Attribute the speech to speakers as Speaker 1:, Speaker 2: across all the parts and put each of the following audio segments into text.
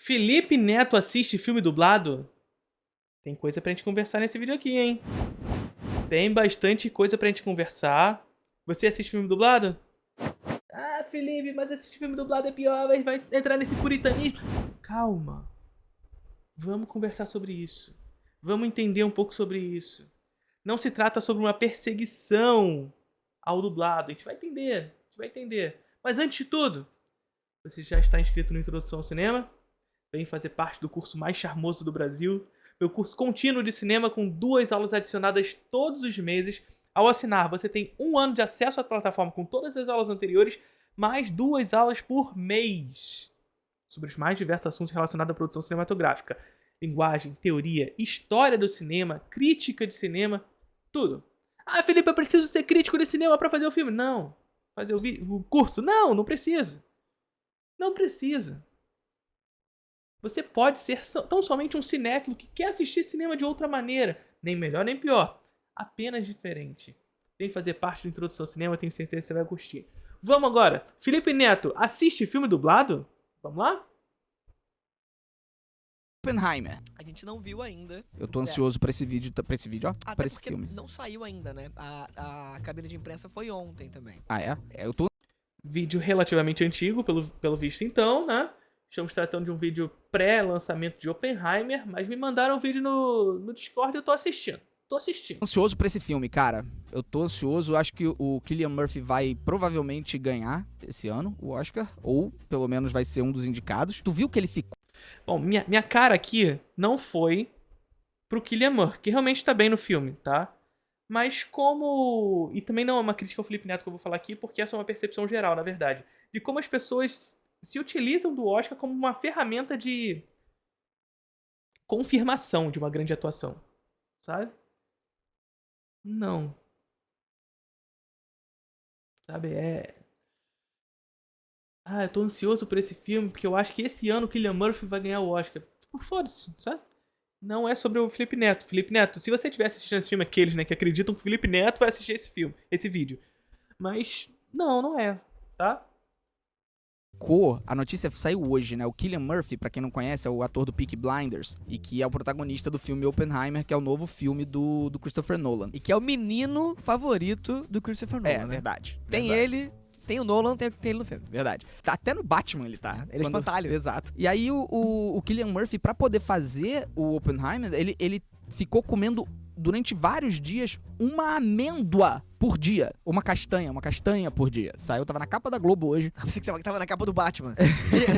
Speaker 1: Felipe Neto assiste filme dublado? Tem coisa pra gente conversar nesse vídeo aqui, hein? Tem bastante coisa pra gente conversar. Você assiste filme dublado? Ah, Felipe, mas assistir filme dublado é pior, vai entrar nesse puritanismo. Calma. Vamos conversar sobre isso. Vamos entender um pouco sobre isso. Não se trata sobre uma perseguição ao dublado. A gente vai entender. Mas antes de tudo, você já está inscrito no Introdução ao Cinema? Vem fazer parte do curso mais charmoso do Brasil. Meu curso contínuo de cinema com 2 aulas adicionadas todos os meses. Ao assinar, você tem 1 ano de acesso à plataforma com todas as aulas anteriores, mais 2 aulas por mês. Sobre os mais diversos assuntos relacionados à produção cinematográfica. Linguagem, teoria, história do cinema, crítica de cinema, tudo. Ah, Felipe, eu preciso ser crítico de cinema para fazer o filme. Não. Fazer o curso? Não precisa. Não precisa. Você pode ser tão somente um cinéfilo que quer assistir cinema de outra maneira. Nem melhor, nem pior. Apenas diferente. Vem fazer parte do Introdução ao Cinema, tenho certeza que você vai curtir. Vamos agora. Felipe Neto, assiste filme dublado? Vamos lá?
Speaker 2: Oppenheimer.
Speaker 3: A gente não viu ainda.
Speaker 2: Eu tô ansioso pra esse vídeo, ó,
Speaker 3: Até
Speaker 2: pra esse
Speaker 3: porque
Speaker 2: filme.
Speaker 3: não saiu ainda, né? A cabine de imprensa foi ontem também.
Speaker 2: Ah, é? Eu tô...
Speaker 1: Vídeo relativamente antigo, pelo visto então, né? Estamos tratando de um vídeo pré-lançamento de Oppenheimer, mas me mandaram um vídeo no Discord e eu tô assistindo.
Speaker 2: ansioso pra esse filme, cara. Eu tô ansioso, acho que o Cillian Murphy vai provavelmente ganhar esse ano o Oscar, ou pelo menos vai ser um dos indicados. Tu viu que ele ficou...
Speaker 1: Bom, minha cara aqui não foi pro Cillian Murphy, que realmente tá bem no filme, tá? Mas como... E também não é uma crítica ao Felipe Neto que eu vou falar aqui, porque essa é uma percepção geral, na verdade. De como as pessoas se utilizam do Oscar como uma ferramenta de confirmação de uma grande atuação, sabe? Não. Sabe, eu tô ansioso por esse filme, porque eu acho que esse ano o Cillian Murphy vai ganhar o Oscar. Tipo, foda-se, sabe? Não é sobre o Felipe Neto. Felipe Neto, se você estiver assistindo esse filme, aqueles, né, que acreditam que o Felipe Neto vai assistir esse vídeo. Mas, não é, tá?
Speaker 2: A notícia saiu hoje, né? O Cillian Murphy, pra quem não conhece, é o ator do Peaky Blinders e que é o protagonista do filme Oppenheimer, que é o novo filme do Christopher Nolan.
Speaker 3: E que é o menino favorito do Christopher Nolan, né?
Speaker 2: Verdade.
Speaker 3: Tem
Speaker 2: verdade.
Speaker 3: ele, tem o Nolan, tem ele no filme.
Speaker 2: Verdade. Tá até no Batman ele tá.
Speaker 3: Ele é espantalho.
Speaker 2: Exato. E aí o Cillian Murphy, pra poder fazer o Oppenheimer, ele ficou comendo durante vários dias uma amêndoa por dia. Uma castanha por dia. Saiu, tava na capa da Globo hoje.
Speaker 3: Pensei que você tava na capa do Batman.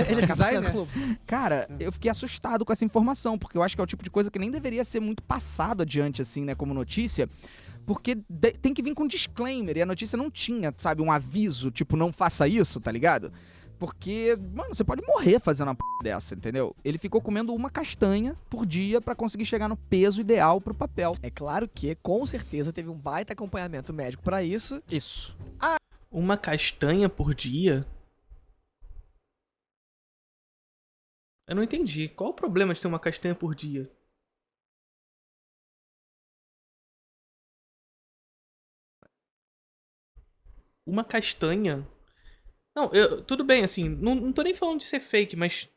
Speaker 2: Ele é designer?
Speaker 3: Globo.
Speaker 2: Cara, eu fiquei assustado com essa informação, porque eu acho que é o tipo de coisa que nem deveria ser muito passado adiante, assim, né, como notícia. Porque tem que vir com disclaimer, e a notícia não tinha, sabe, um aviso, tipo, não faça isso, tá ligado? Porque, mano, você pode morrer fazendo uma p dessa, entendeu? Ele ficou comendo uma castanha por dia pra conseguir chegar no peso ideal pro papel.
Speaker 3: É claro que, com certeza, teve um baita acompanhamento médico pra isso.
Speaker 2: Isso.
Speaker 1: Uma castanha por dia? Eu não entendi. Qual o problema de ter uma castanha por dia? Uma castanha? Não, tudo bem, assim, não tô nem falando de ser fake, mas...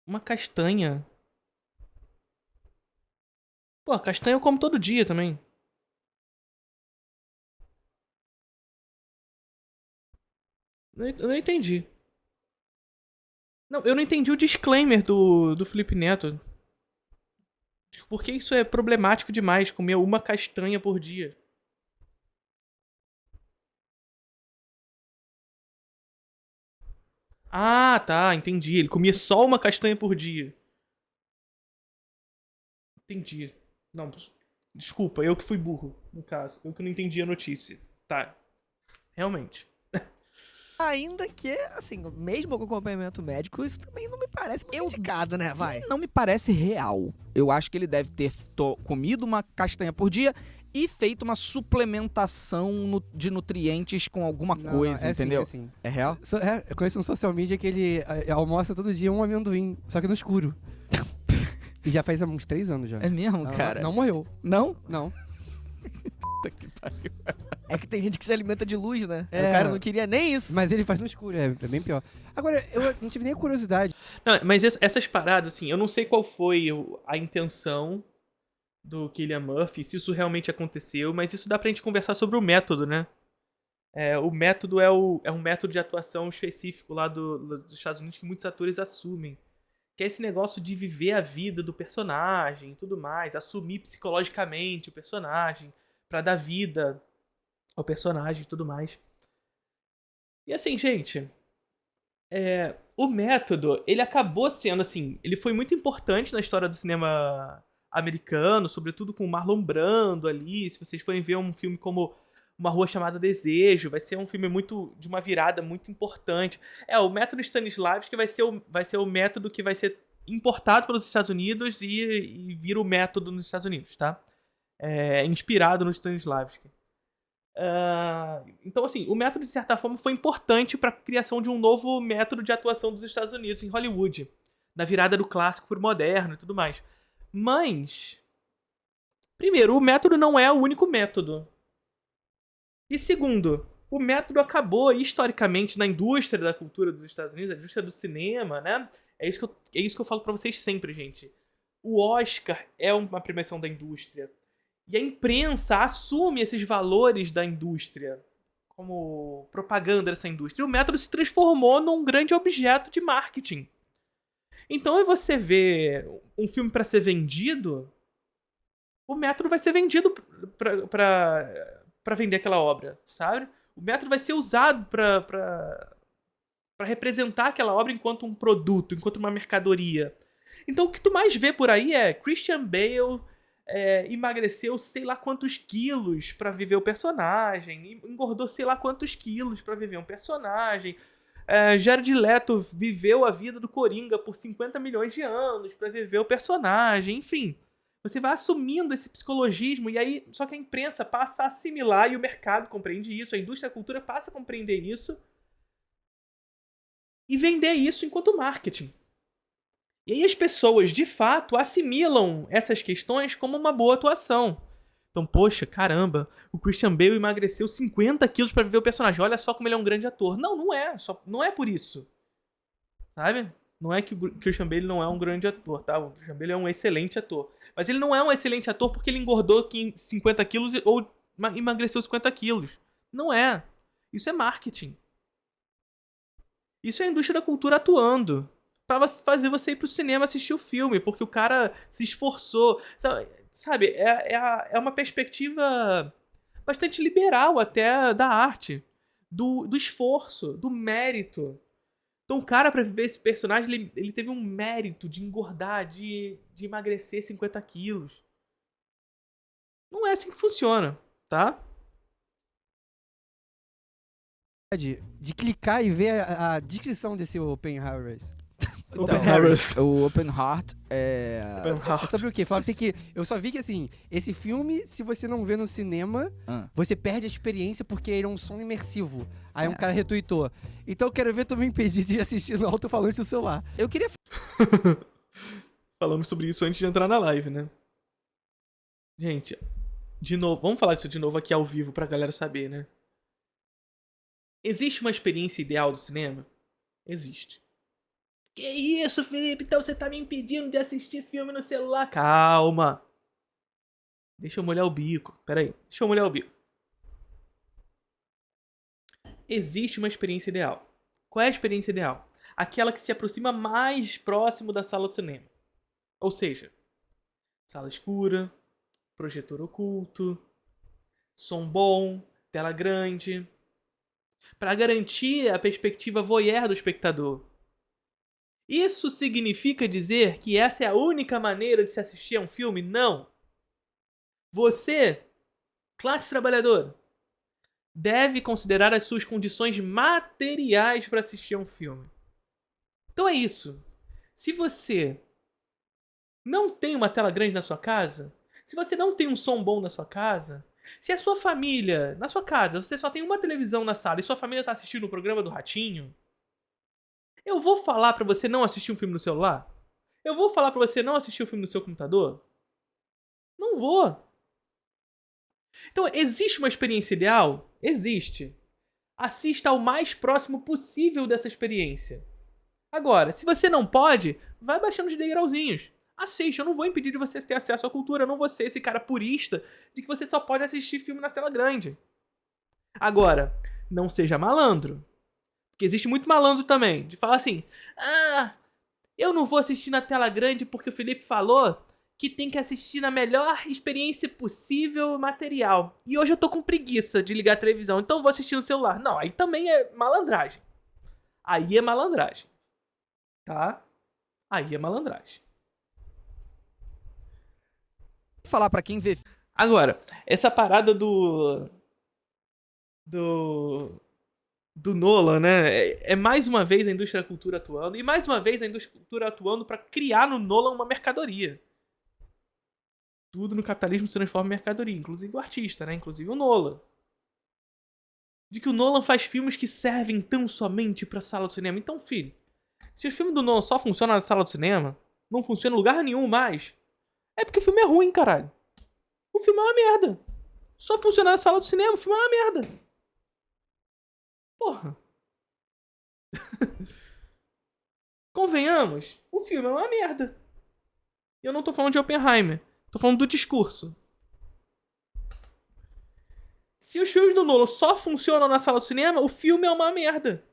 Speaker 1: Uma castanha? Pô, castanha eu como todo dia também. Eu não entendi. Não, eu não entendi o disclaimer do Felipe Neto. Por que isso é problemático demais, comer uma castanha por dia? Ah, tá, entendi. Ele comia só uma castanha por dia. Entendi. Não, desculpa, eu que fui burro, no caso. Eu que não entendi a notícia. Tá. Realmente.
Speaker 3: Ainda que, assim, mesmo com acompanhamento médico, isso também não me parece muito indicado, né? Vai.
Speaker 2: Não me parece real. Eu acho que ele deve ter comido uma castanha por dia e feito uma suplementação de nutrientes com alguma coisa, entendeu?
Speaker 4: Sim.
Speaker 2: É real?
Speaker 4: Eu conheço um social media que ele almoça todo dia um amendoim, só que no escuro. E já faz uns 3 anos já.
Speaker 2: É mesmo,
Speaker 4: Não,
Speaker 2: cara?
Speaker 4: não morreu.
Speaker 2: Não?
Speaker 4: Não.
Speaker 2: Puta que pariu.
Speaker 3: É que tem gente que se alimenta de luz, né?
Speaker 4: É.
Speaker 3: O cara não queria nem isso.
Speaker 4: Mas ele faz no escuro, é bem pior. Agora, eu não tive nem a curiosidade.
Speaker 1: Não, mas essas paradas, assim, eu não sei qual foi a intenção do Cillian Murphy, se isso realmente aconteceu, mas isso dá pra gente conversar sobre o método, né? O método é um método de atuação específico lá dos Estados Unidos que muitos atores assumem. Que é esse negócio de viver a vida do personagem e tudo mais, assumir psicologicamente o personagem, pra dar vida ao personagem e tudo mais. E assim, gente, o método, ele acabou sendo, assim, ele foi muito importante na história do cinema americano, sobretudo com o Marlon Brando ali. Se vocês forem ver um filme como Uma Rua Chamada Desejo, vai ser um filme de uma virada muito importante. O método Stanislavski vai ser o método que vai ser importado pelos Estados Unidos e vira o método nos Estados Unidos, tá? Inspirado no Stanislavski. Então, assim, o método, de certa forma, foi importante para a criação de um novo método de atuação dos Estados Unidos em Hollywood, na virada do clássico pro moderno e tudo mais. Mas, primeiro, o método não é o único método. E segundo, o método acabou historicamente na indústria da cultura dos Estados Unidos, a indústria do cinema, né? É isso que eu falo pra vocês sempre, gente. O Oscar é uma premiação da indústria. E a imprensa assume esses valores da indústria como propaganda dessa indústria. E o método se transformou num grande objeto de marketing. Então, você vê um filme pra ser vendido, o método vai ser vendido pra vender aquela obra, sabe? O método vai ser usado pra representar aquela obra enquanto um produto, enquanto uma mercadoria. Então, o que tu mais vê por aí é Christian Bale emagreceu sei lá quantos quilos pra viver o personagem, engordou sei lá quantos quilos pra viver um personagem. Jared Leto viveu a vida do Coringa por 50 milhões de anos pra viver o personagem, enfim. Você vai assumindo esse psicologismo e aí só que a imprensa passa a assimilar e o mercado compreende isso, a indústria da cultura passa a compreender isso e vender isso enquanto marketing. E aí as pessoas, de fato, assimilam essas questões como uma boa atuação. Então, poxa, caramba, o Christian Bale emagreceu 50 quilos pra viver o personagem. Olha só como ele é um grande ator. Não, não é por isso. Sabe? Não é que o Christian Bale não é um grande ator, tá? O Christian Bale é um excelente ator. Mas ele não é um excelente ator porque ele engordou 50 quilos ou emagreceu 50 quilos. Não é. Isso é marketing. Isso é a indústria da cultura atuando. Pra fazer você ir pro cinema assistir o filme, porque o cara se esforçou. Então, sabe, é uma perspectiva bastante liberal até da arte, do esforço, do mérito. Então o cara, pra viver esse personagem, ele teve um mérito de engordar, de emagrecer 50 quilos. Não é assim que funciona, tá?
Speaker 4: De clicar e ver a descrição desse Open Harvest.
Speaker 1: Open Harvest.
Speaker 2: O Open Heart é
Speaker 4: Sobre o quê? Fala que eu só vi que assim, esse filme, se você não vê no cinema, você perde a experiência porque ele é um som imersivo. Aí um cara retweetou. Então eu quero ver tu me impedir de assistir no alto-falante do celular.
Speaker 2: Eu queria
Speaker 1: Falamos sobre isso antes de entrar na live, né? Gente, de novo, vamos falar disso de novo aqui ao vivo pra galera saber, né? Existe uma experiência ideal do cinema? Existe. Que isso, Felipe? Então você tá me impedindo de assistir filme no celular? Calma. Deixa eu molhar o bico. Pera aí. Deixa eu molhar o bico. Existe uma experiência ideal. Qual é a experiência ideal? Aquela que se aproxima mais próximo da sala do cinema. Ou seja, sala escura, projetor oculto, som bom, tela grande, para garantir a perspectiva voyeur do espectador. Isso significa dizer que essa é a única maneira de se assistir a um filme? Não. Você, classe trabalhadora, deve considerar as suas condições materiais para assistir a um filme. Então é isso. Se você não tem uma tela grande na sua casa, se você não tem um som bom na sua casa, se a sua família, na sua casa, você só tem uma televisão na sala e sua família está assistindo o programa do Ratinho, eu vou falar pra você não assistir um filme no celular? Eu vou falar pra você não assistir um filme no seu computador? Não vou. Então, existe uma experiência ideal? Existe. Assista ao mais próximo possível dessa experiência. Agora, se você não pode, vai baixando os degrauzinhos. Assiste, eu não vou impedir de você ter acesso à cultura, eu não vou ser esse cara purista de que você só pode assistir filme na tela grande. Agora, não seja malandro. Porque existe muito malandro também, de falar assim, eu não vou assistir na tela grande porque o Felipe falou que tem que assistir na melhor experiência possível material. E hoje eu tô com preguiça de ligar a televisão, então eu vou assistir no celular. Não, aí também é malandragem. Aí é malandragem. Tá? Aí é malandragem.
Speaker 2: Falar pra quem vê.
Speaker 1: Agora, essa parada do Nolan, né? É mais uma vez a indústria da cultura atuando. E mais uma vez a indústria da cultura atuando pra criar no Nolan uma mercadoria. Tudo no capitalismo se transforma em mercadoria. Inclusive o artista, né? Inclusive o Nolan. De que o Nolan faz filmes que servem tão somente pra sala de cinema. Então, filho, se os filmes do Nolan só funcionam na sala de cinema, não funciona em lugar nenhum mais, é porque o filme é ruim, caralho. O filme é uma merda. Só funciona na sala de cinema, o filme é uma merda. Porra. Convenhamos, o filme é uma merda. E eu não tô falando de Oppenheimer. Tô falando do discurso. Se os filmes do Nolan só funcionam na sala de cinema, o filme é uma merda.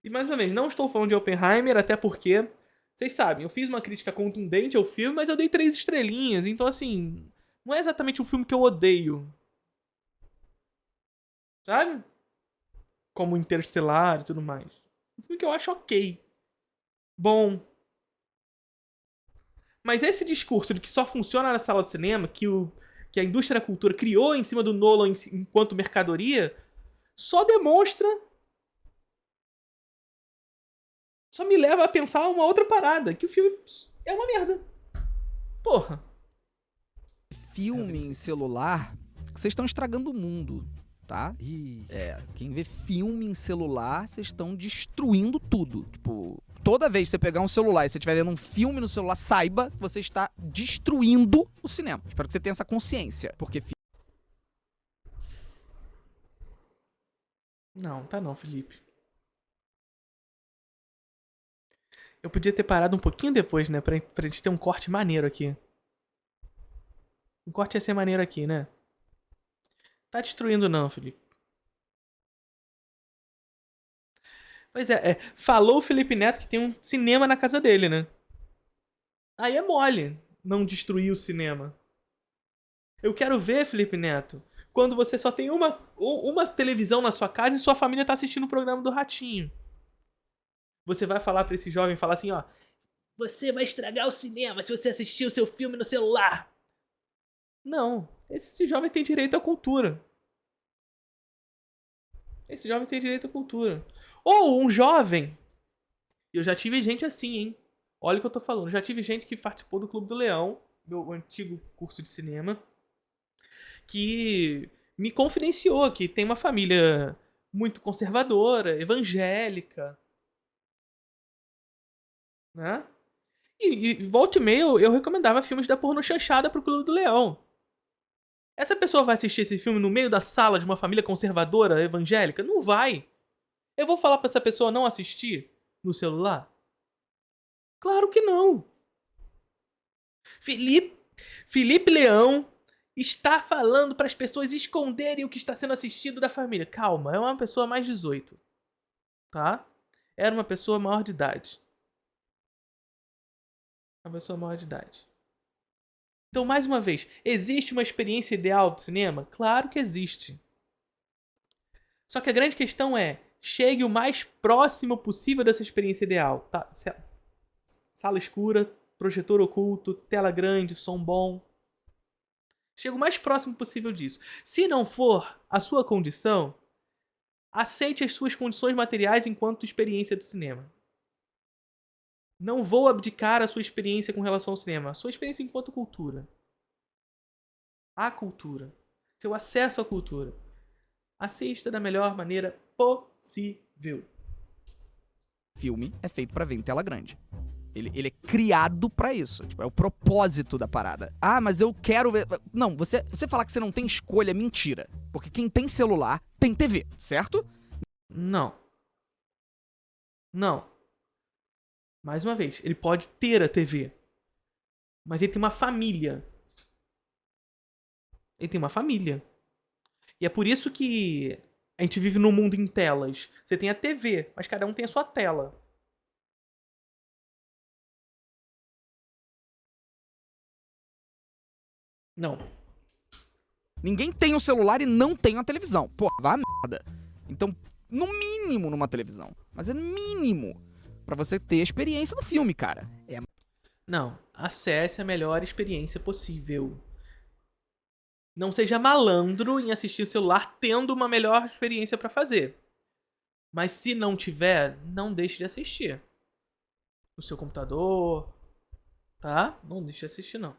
Speaker 1: E mais uma vez, não estou falando de Oppenheimer, até porque, vocês sabem, eu fiz uma crítica contundente ao filme, mas eu dei 3 estrelinhas, então assim, não é exatamente um filme que eu odeio. Sabe? Como Interestelar e tudo mais. Um filme que eu acho ok. Bom. Mas esse discurso de que só funciona na sala de cinema, que a indústria da cultura criou em cima do Nolan enquanto mercadoria, só demonstra... Só me leva a pensar uma outra parada, que o filme é uma merda. Porra.
Speaker 2: Filme em celular, vocês estão estragando o mundo, tá? Quem vê filme em celular, vocês estão destruindo tudo. Tipo, toda vez que você pegar um celular e você estiver vendo um filme no celular, saiba que você está destruindo o cinema. Espero que você tenha essa consciência, porque...
Speaker 1: Não, tá não, Felipe. Eu podia ter parado um pouquinho depois, né? Pra gente ter um corte maneiro aqui. Um corte ia ser maneiro aqui, né? Tá destruindo não, Felipe. Pois é, falou o Felipe Neto que tem um cinema na casa dele, né? Aí é mole não destruir o cinema. Eu quero ver, Felipe Neto, quando você só tem uma televisão na sua casa e sua família tá assistindo o programa do Ratinho. Você vai falar pra esse jovem, falar assim, ó, você vai estragar o cinema se você assistir o seu filme no celular. Não, esse jovem tem direito à cultura. Esse jovem tem direito à cultura. Ou um jovem, eu já tive gente assim, hein. Olha o que eu tô falando, já tive gente que participou do Clube do Leão, meu antigo curso de cinema, que me confidenciou que tem uma família muito conservadora, evangélica, né? E volta e meia eu recomendava filmes da porno chanchada pro Clube do Leão. Essa pessoa vai assistir esse filme no meio da sala de uma família conservadora, evangélica? Não vai. Eu vou falar pra essa pessoa não assistir no celular? Claro que não. Felipe Leão está falando para as pessoas esconderem o que está sendo assistido da família. Calma, é uma pessoa mais 18. Tá? Era uma pessoa maior de idade. Uma pessoa maior de idade. Então, mais uma vez, existe uma experiência ideal do cinema? Claro que existe. Só que a grande questão é, chegue o mais próximo possível dessa experiência ideal. Tá? Sala escura, projetor oculto, tela grande, som bom. Chegue o mais próximo possível disso. Se não for a sua condição, aceite as suas condições materiais enquanto experiência do cinema. Não vou abdicar a sua experiência com relação ao cinema. A sua experiência enquanto cultura. A cultura. Seu acesso à cultura. Assista da melhor maneira possível.
Speaker 2: Filme é feito pra ver em tela grande. Ele é criado pra isso. Tipo, é o propósito da parada. Ah, mas eu quero ver... Não, você falar que você não tem escolha é mentira. Porque quem tem celular tem TV, certo?
Speaker 1: Não. Não. Mais uma vez, ele pode ter a TV. Mas ele tem uma família. Ele tem uma família. E é por isso que a gente vive num mundo em telas. Você tem a TV, mas cada um tem a sua tela. Não.
Speaker 2: Ninguém tem um celular e não tem uma televisão. Pô, vá a merda. Então, no mínimo numa televisão. Mas é no mínimo pra você ter a experiência do filme, cara.
Speaker 1: Não. Acesse a melhor experiência possível. Não seja malandro em assistir o celular tendo uma melhor experiência pra fazer. Mas se não tiver, não deixe de assistir. No seu computador, tá? Não deixe de assistir, não.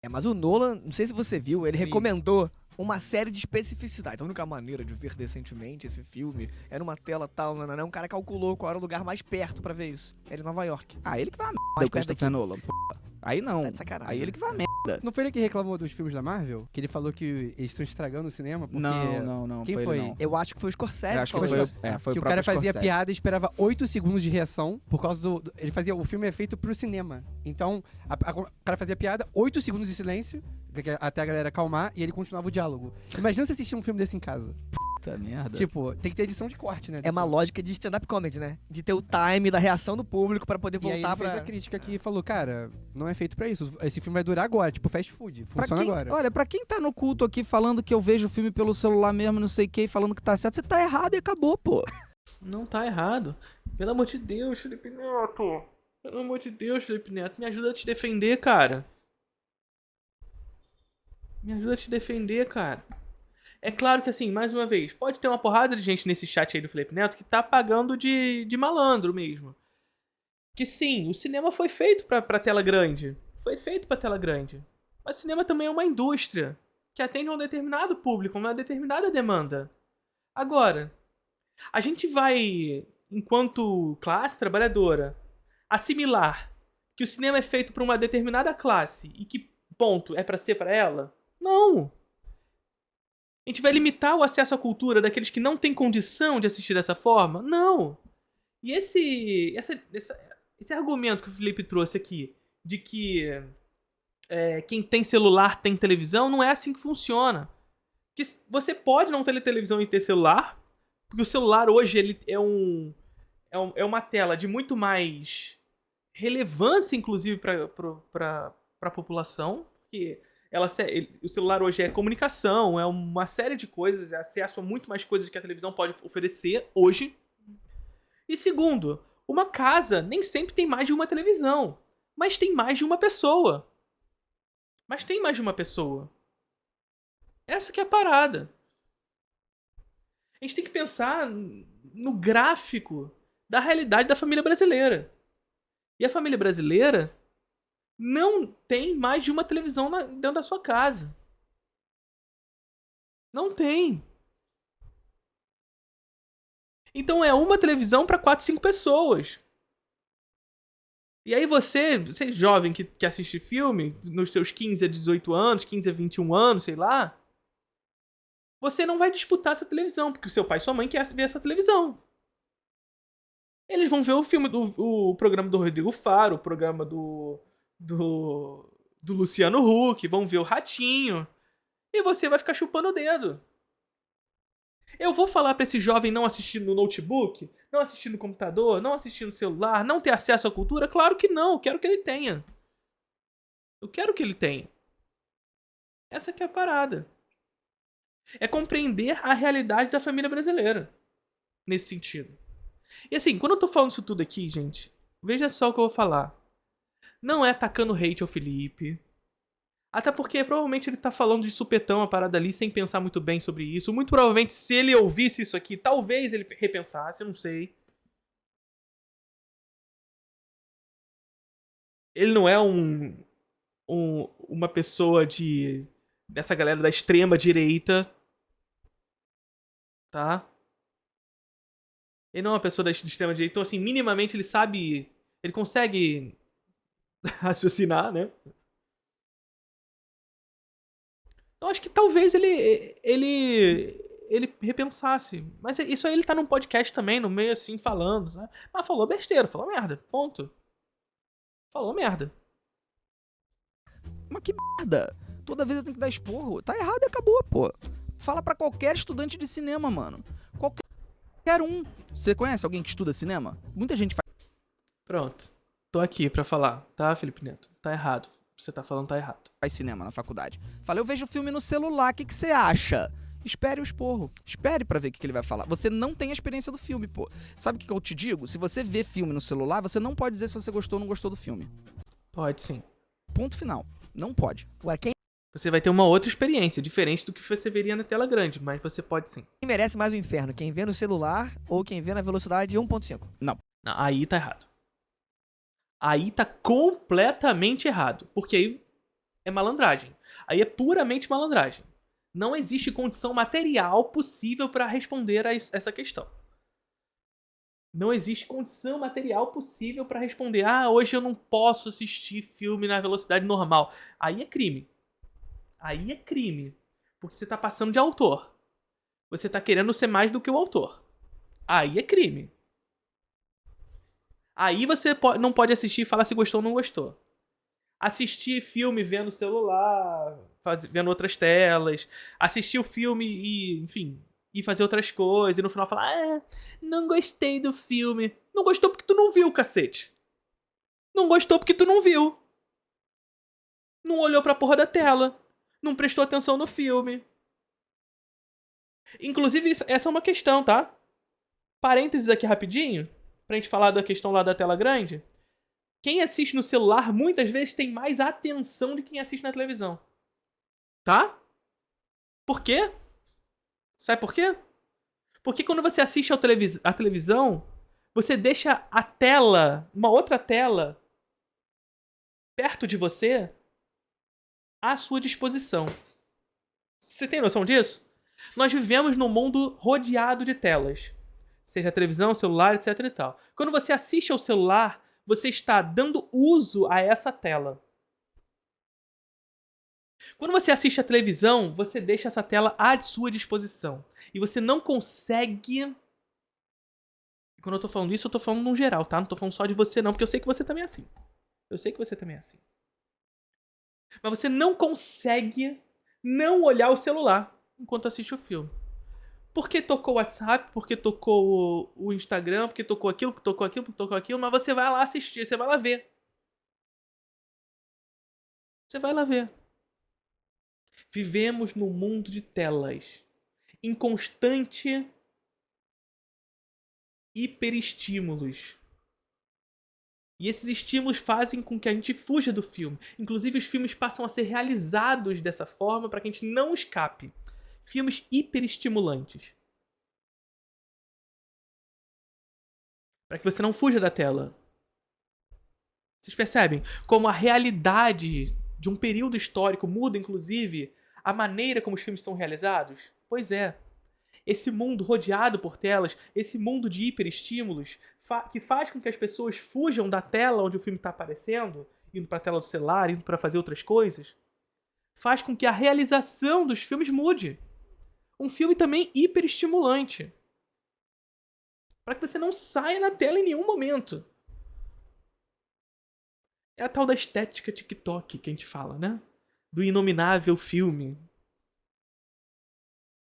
Speaker 3: Mas o Nolan, não sei se você viu, ele
Speaker 2: Vi.
Speaker 3: recomendou uma série de especificidades. A única maneira de ver decentemente esse filme é numa tela tal, não. Um cara calculou qual era o lugar mais perto pra ver isso. Era em Nova York.
Speaker 2: Ah, ele que vai a merda,
Speaker 3: Mais
Speaker 2: o
Speaker 3: perto
Speaker 2: Christopher Nolan. Pô. Aí não.
Speaker 3: Tá de sacanagem.
Speaker 2: Aí ele que vai a merda.
Speaker 4: Não foi ele que reclamou dos filmes da Marvel? Que ele falou que eles estão estragando o cinema? Porque
Speaker 2: Não.
Speaker 4: Quem
Speaker 2: foi?
Speaker 4: foi?
Speaker 2: Ele, não.
Speaker 3: Eu acho que foi o Scorsese.
Speaker 2: Eu acho que
Speaker 3: falou
Speaker 2: foi,
Speaker 3: isso.
Speaker 2: foi
Speaker 4: Que o
Speaker 2: próprio
Speaker 4: cara fazia
Speaker 2: Scorsese.
Speaker 4: piada e esperava 8 segundos de reação por causa ele fazia. O filme é feito pro cinema. Então, o cara fazia piada, 8 segundos de silêncio, até a galera acalmar, e ele continuava o diálogo. Imagina você assistir um filme desse em casa.
Speaker 2: Puta merda.
Speaker 4: Tipo, tem que ter edição de corte, né?
Speaker 3: É uma lógica de stand-up comedy, né? De ter o time da reação do público pra poder
Speaker 4: E aí
Speaker 3: voltar
Speaker 4: ele fez
Speaker 3: pra...
Speaker 4: a crítica que falou, cara, não é feito pra isso. Esse filme vai durar agora, tipo fast food.
Speaker 2: Pra
Speaker 4: Funciona
Speaker 2: quem,
Speaker 4: agora.
Speaker 2: olha, pra quem tá no culto aqui falando que eu vejo o filme pelo celular mesmo, não sei o que, e falando que tá certo, você tá errado e acabou, pô.
Speaker 1: Não tá errado. Pelo amor de Deus, Felipe Neto. Pelo amor de Deus, Felipe Neto. Me ajuda a te defender, cara. Me ajuda a te defender, cara. É claro que, assim, mais uma vez, pode ter uma porrada de gente nesse chat aí do Felipe Neto que tá pagando de malandro mesmo. Que sim, o cinema foi feito pra tela grande. Foi feito pra tela grande. Mas o cinema também é uma indústria que atende a um determinado público, uma determinada demanda. Agora, a gente vai, enquanto classe trabalhadora, assimilar que o cinema é feito pra uma determinada classe e que, ponto, é pra ser pra ela? Não! A gente vai limitar o acesso à cultura daqueles que não têm condição de assistir dessa forma? Não! E esse argumento que o Felipe trouxe aqui, de que quem tem celular tem televisão, não é assim que funciona. Porque você pode não ter televisão e ter celular, porque o celular hoje ele é uma tela de muito mais relevância, inclusive, para a população, porque o celular hoje é comunicação, é uma série de coisas, é acesso a muito mais coisas que a televisão pode oferecer hoje. E segundo, uma casa nem sempre tem mais de uma televisão, mas tem mais de uma pessoa. Essa que é a parada. A gente tem que pensar no gráfico da realidade da família brasileira. E a família brasileira não tem mais de uma televisão dentro da sua casa. Não tem. Então é uma televisão para 4, 5 pessoas. E aí você jovem que assiste filme, nos seus 15 a 18 anos, 15 a 21 anos, sei lá, você não vai disputar essa televisão, porque o seu pai e sua mãe querem ver essa televisão. Eles vão ver o filme o programa do Rodrigo Faro, o programa do Luciano Huck, vão ver o Ratinho, e você vai ficar chupando o dedo. Eu vou falar pra esse jovem não assistir no notebook, não assistir no computador, não assistir no celular, não ter acesso à cultura? Claro que não, eu quero que ele tenha. Eu quero que ele tenha. Essa que é a parada. É compreender a realidade da família brasileira. Nesse sentido. E assim, quando eu tô falando isso tudo aqui, gente, veja só o que eu vou falar. Não é atacando hate ao Felipe. Até porque provavelmente ele tá falando de supetão a parada ali sem pensar muito bem sobre isso. Muito provavelmente se ele ouvisse isso aqui, talvez ele repensasse, eu não sei. Ele não é uma pessoa dessa galera da extrema direita. Tá? Ele não é uma pessoa do extrema direita, então assim, minimamente ele sabe, ele consegue raciocinar, né? Então acho que talvez ele repensasse. Mas isso aí ele tá num podcast também, no meio assim, falando, né? Mas falou besteira, falou merda, ponto. Falou merda.
Speaker 2: Mas que merda. Toda vez eu tenho que dar esporro. Tá errado e acabou, pô. Fala pra qualquer estudante de cinema, mano. Qualquer um. Você conhece alguém que estuda cinema? Muita gente
Speaker 1: Pronto. Tô aqui pra falar, tá, Felipe Neto? Tá errado. Você tá falando tá errado.
Speaker 2: faz cinema na faculdade. Fala, eu vejo filme no celular, o que você acha? Espere o esporro. Espere pra ver o que ele vai falar. Você não tem a experiência do filme, pô. Sabe o que eu te digo? Se você vê filme no celular, você não pode dizer se você gostou ou não gostou do filme.
Speaker 1: Pode sim.
Speaker 2: Ponto final. Não pode.
Speaker 3: Ué, quem
Speaker 1: Você vai ter uma outra experiência, diferente do que você veria na tela grande, mas você pode sim.
Speaker 3: merece mais o inferno? Quem vê no celular ou quem vê na velocidade 1.5?
Speaker 1: Não, aí tá errado. Aí tá completamente errado. Porque aí é malandragem. Aí é puramente malandragem. Não existe condição material possível para responder a essa questão. Não existe condição material possível para responder. Ah, hoje eu não posso assistir filme na velocidade normal. Aí é crime. Aí é crime. Porque você tá passando de autor. Você tá querendo ser mais do que o autor. Aí é crime. Aí você não pode assistir e falar se gostou ou não gostou. Assistir filme vendo celular, vendo outras telas. Assistir o filme e, enfim, e fazer outras coisas. E no final falar, ah, não gostei do filme. Não gostou porque tu não viu, cacete. Não gostou porque tu não viu. Não olhou pra porra da tela. Não prestou atenção no filme. Inclusive, essa é uma questão, tá? Parênteses aqui rapidinho, pra gente falar da questão lá da tela grande. Quem assiste no celular, muitas vezes, tem mais atenção de quem assiste na televisão. Tá? Por quê? Sabe por quê? Porque quando você assiste a televisão, você deixa a tela, uma outra tela, perto de você, à sua disposição. Você tem noção disso? Nós vivemos num mundo rodeado de telas. Seja televisão, celular, etc e tal. Quando você assiste ao celular, você está dando uso a essa tela. Quando você assiste a televisão, você deixa essa tela à sua disposição. E você não consegue... Quando eu tô falando isso, eu tô falando no geral, tá? Não tô falando só de você não, porque eu sei que você também é assim. Eu sei que você também é assim. Mas você não consegue não olhar o celular enquanto assiste o filme. Porque tocou o WhatsApp, porque tocou o Instagram, porque tocou aquilo, porque tocou aquilo, porque tocou aquilo, mas você vai lá assistir, você vai lá ver. Você vai lá ver. Vivemos num mundo de telas. Em constante hiperestímulos. E esses estímulos fazem com que a gente fuja do filme. Inclusive, os filmes passam a ser realizados dessa forma para que a gente não escape. Filmes hiperestimulantes. Para que você não fuja da tela. Vocês percebem como a realidade de um período histórico muda, inclusive, a maneira como os filmes são realizados? Pois é. Esse mundo rodeado por telas, esse mundo de hiperestímulos, que faz com que as pessoas fujam da tela onde o filme está aparecendo, indo para a tela do celular, indo para fazer outras coisas, faz com que a realização dos filmes mude. Um filme também hiperestimulante. Para que você não saia na tela em nenhum momento. É a tal da estética TikTok que a gente fala, né? Do inominável filme.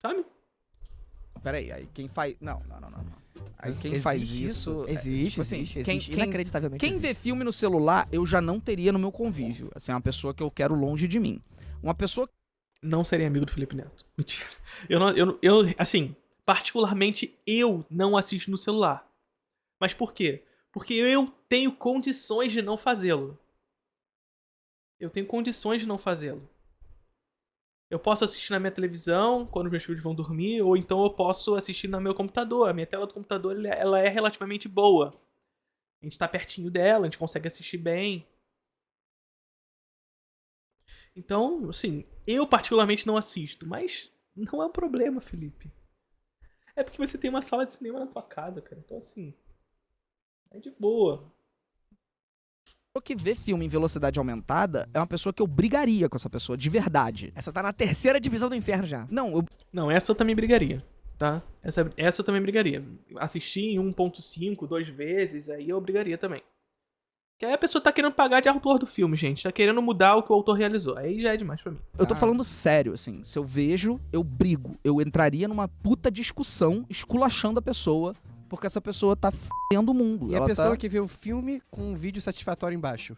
Speaker 1: Sabe?
Speaker 2: Peraí, aí quem faz... Não. Aí quem
Speaker 3: Existe
Speaker 2: faz isso...
Speaker 3: Existe,
Speaker 2: tipo assim,
Speaker 3: existe. Inacreditavelmente
Speaker 2: Quem vê
Speaker 3: existe.
Speaker 2: filme no celular, eu já não teria no meu convívio. Assim, é uma pessoa que eu quero longe de mim. Uma pessoa...
Speaker 1: Não serei amigo do Felipe Neto. Mentira. Assim, particularmente eu não assisto no celular. Mas por quê? Porque eu tenho condições de não fazê-lo. Eu tenho condições de não fazê-lo. Eu posso assistir na minha televisão, quando meus filhos vão dormir, ou então eu posso assistir no meu computador. A minha tela do computador ela é relativamente boa. A gente tá pertinho dela, a gente consegue assistir bem. Então, assim, eu particularmente não assisto, mas não é um problema, Felipe. É porque você tem uma sala de cinema na tua casa, cara. Então, assim, é de boa.
Speaker 2: pessoa que vê filme em velocidade aumentada é uma pessoa que eu brigaria com essa pessoa, de verdade.
Speaker 3: Essa tá na terceira divisão do inferno já.
Speaker 2: Não, eu,
Speaker 1: Não, essa eu também brigaria, tá? Essa eu também brigaria. Assistir em 1.5, 2 vezes, aí eu brigaria também. Que aí a pessoa tá querendo pagar de autor do filme, gente. Tá querendo mudar o que o autor realizou. Aí já é demais pra mim.
Speaker 2: eu tô falando sério, assim. Se eu vejo, eu brigo. Eu entraria numa puta discussão esculachando a pessoa, porque essa pessoa tá f***endo o mundo.
Speaker 4: E
Speaker 2: Ela
Speaker 4: a pessoa
Speaker 2: tá...
Speaker 4: que vê o filme com um vídeo satisfatório embaixo.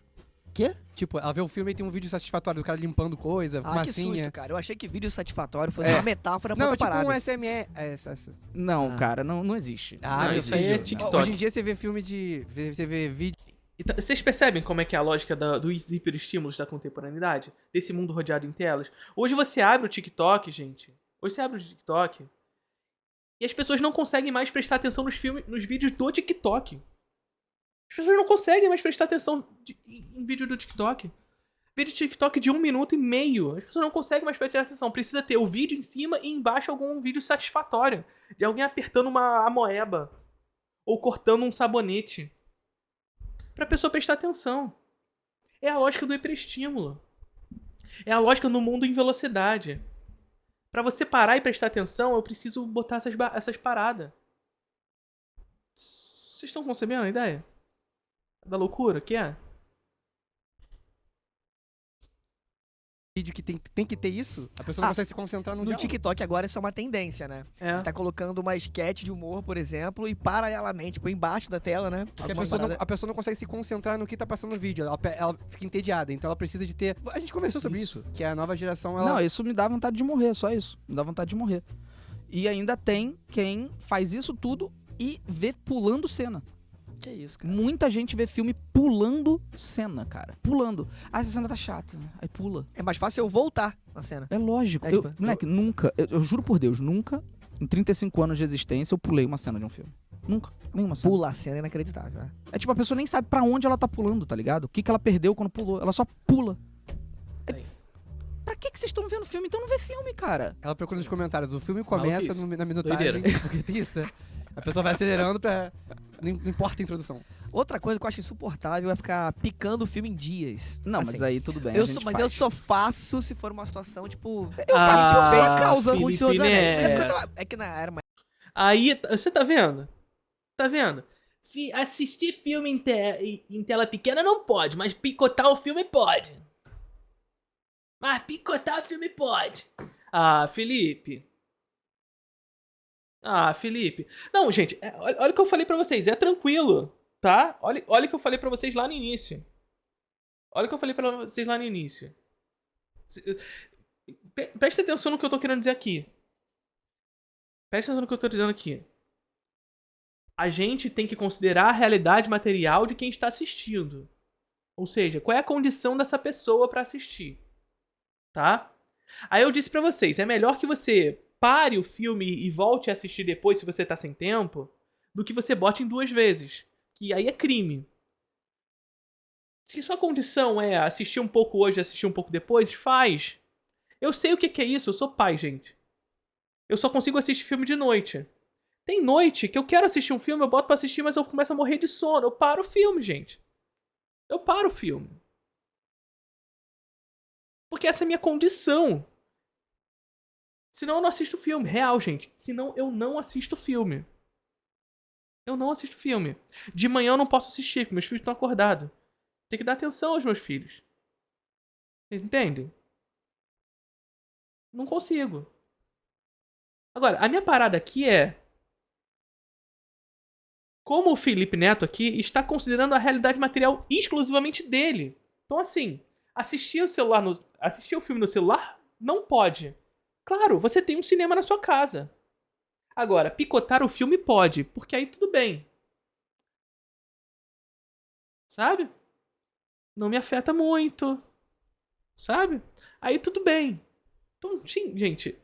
Speaker 3: Quê?
Speaker 4: Tipo, ela vê o filme e tem um vídeo satisfatório do cara limpando coisa,
Speaker 3: Ah, que
Speaker 4: massinha.
Speaker 3: susto, cara. Eu achei que vídeo satisfatório fosse uma metáfora pra
Speaker 4: Não,
Speaker 3: outra
Speaker 4: tipo
Speaker 3: parada.
Speaker 4: um SME. essa.
Speaker 2: Não, cara, não existe.
Speaker 4: Ah,
Speaker 1: Não,
Speaker 4: meu
Speaker 1: isso aí
Speaker 4: filho.
Speaker 1: é TikTok.
Speaker 4: Hoje em dia você vê filme de... Você vê vídeo...
Speaker 1: Então, vocês percebem como é que é a lógica dos hiperestímulos da contemporaneidade? Desse mundo rodeado em telas? Hoje você abre o TikTok, gente. Hoje você abre o TikTok e as pessoas não conseguem mais prestar atenção nos vídeos do TikTok. As pessoas não conseguem mais prestar atenção em vídeo do TikTok. Vídeo do TikTok de 1 minuto e meio. As pessoas não conseguem mais prestar atenção. Precisa ter o vídeo em cima e embaixo algum vídeo satisfatório. De alguém apertando uma amoeba. Ou cortando um sabonete. Pra pessoa prestar atenção. É a lógica do hiperestímulo. É a lógica no mundo em velocidade. Pra você parar e prestar atenção, eu preciso botar essas paradas. Vocês estão concebendo a ideia? Da loucura que é?
Speaker 4: vídeo que tem que ter isso, a pessoa não consegue se concentrar no
Speaker 3: No
Speaker 4: diálogo.
Speaker 3: TikTok agora isso é uma tendência, né?
Speaker 1: É.
Speaker 3: Você tá colocando uma sketch de humor, por exemplo, e paralelamente, tipo, embaixo da tela, né?
Speaker 4: Porque
Speaker 3: Alguma
Speaker 4: a pessoa não consegue se concentrar no que tá passando no vídeo. Ela fica entediada, então ela precisa de ter... A gente conversou sobre isso, que a nova geração, ela...
Speaker 2: Não, isso me dá vontade de morrer, só isso. Me dá vontade de morrer. E ainda tem quem faz isso tudo e vê pulando cena.
Speaker 3: Que isso, cara.
Speaker 2: Muita gente vê filme pulando cena, cara. Pulando. Ah, essa cena tá chata. Aí pula.
Speaker 3: É mais fácil eu voltar na cena.
Speaker 2: É lógico.
Speaker 3: É, tipo,
Speaker 2: Moleque, nunca, eu juro por Deus, nunca, em 35 anos de existência, eu pulei uma cena de um filme. Nunca. Nenhuma cena.
Speaker 3: Pula a cena é inacreditável, né?
Speaker 2: É tipo, a pessoa nem sabe pra onde ela tá pulando, tá ligado? O que ela perdeu quando pulou. Ela só pula.
Speaker 1: Sim.
Speaker 2: Pra que vocês estão vendo filme? Então não vê filme, cara.
Speaker 4: Ela procura nos comentários, o filme começa
Speaker 1: Maluquice.
Speaker 4: na minutagem,
Speaker 1: Doideira.
Speaker 4: porque tem isso, né? A pessoa vai acelerando pra... Não importa a introdução.
Speaker 3: Outra coisa que eu acho insuportável é ficar picando o filme em dias.
Speaker 2: Não,
Speaker 3: Assim,
Speaker 2: mas aí tudo bem.
Speaker 3: eu
Speaker 2: a gente
Speaker 3: mas
Speaker 2: faz.
Speaker 3: eu só faço se for uma situação, tipo...
Speaker 2: Eu faço tipo sua causa.
Speaker 3: com o Senhor dos Anéis.
Speaker 1: Neto.
Speaker 3: É que na era mais...
Speaker 1: Aí, você tá vendo? Tá vendo? Assistir filme em tela pequena não pode, mas picotar o filme pode. Mas picotar o filme pode. Ah, Felipe. Não, gente, olha o que eu falei pra vocês. É tranquilo, tá? Olha o que eu falei pra vocês lá no início. Presta atenção no que eu tô querendo dizer aqui. A gente tem que considerar a realidade material de quem está assistindo. Ou seja, qual é a condição dessa pessoa pra assistir. Tá? Aí eu disse pra vocês, é melhor que você pare o filme e volte a assistir depois se você tá sem tempo, do que você bote em 2 vezes. Que aí é crime. Se sua condição é assistir um pouco hoje e assistir um pouco depois, faz. Eu sei o que é isso, eu sou pai, gente. Eu só consigo assistir filme de noite. Tem noite que eu quero assistir um filme, eu boto pra assistir, mas eu começo a morrer de sono. Eu paro o filme, gente. Porque essa é a minha condição. Senão eu não assisto filme. Real, gente. Senão eu não assisto filme. De manhã eu não posso assistir, porque meus filhos estão acordados. Tem que dar atenção aos meus filhos. Vocês entendem? Não consigo. Agora, a minha parada aqui é... Como o Felipe Neto aqui está considerando a realidade material exclusivamente dele. Então, assim, assistir o filme no celular não pode. Claro, você tem um cinema na sua casa. Agora, picotar o filme pode, porque aí tudo bem. Sabe? Não me afeta muito. Sabe? Aí tudo bem. Então, sim, gente.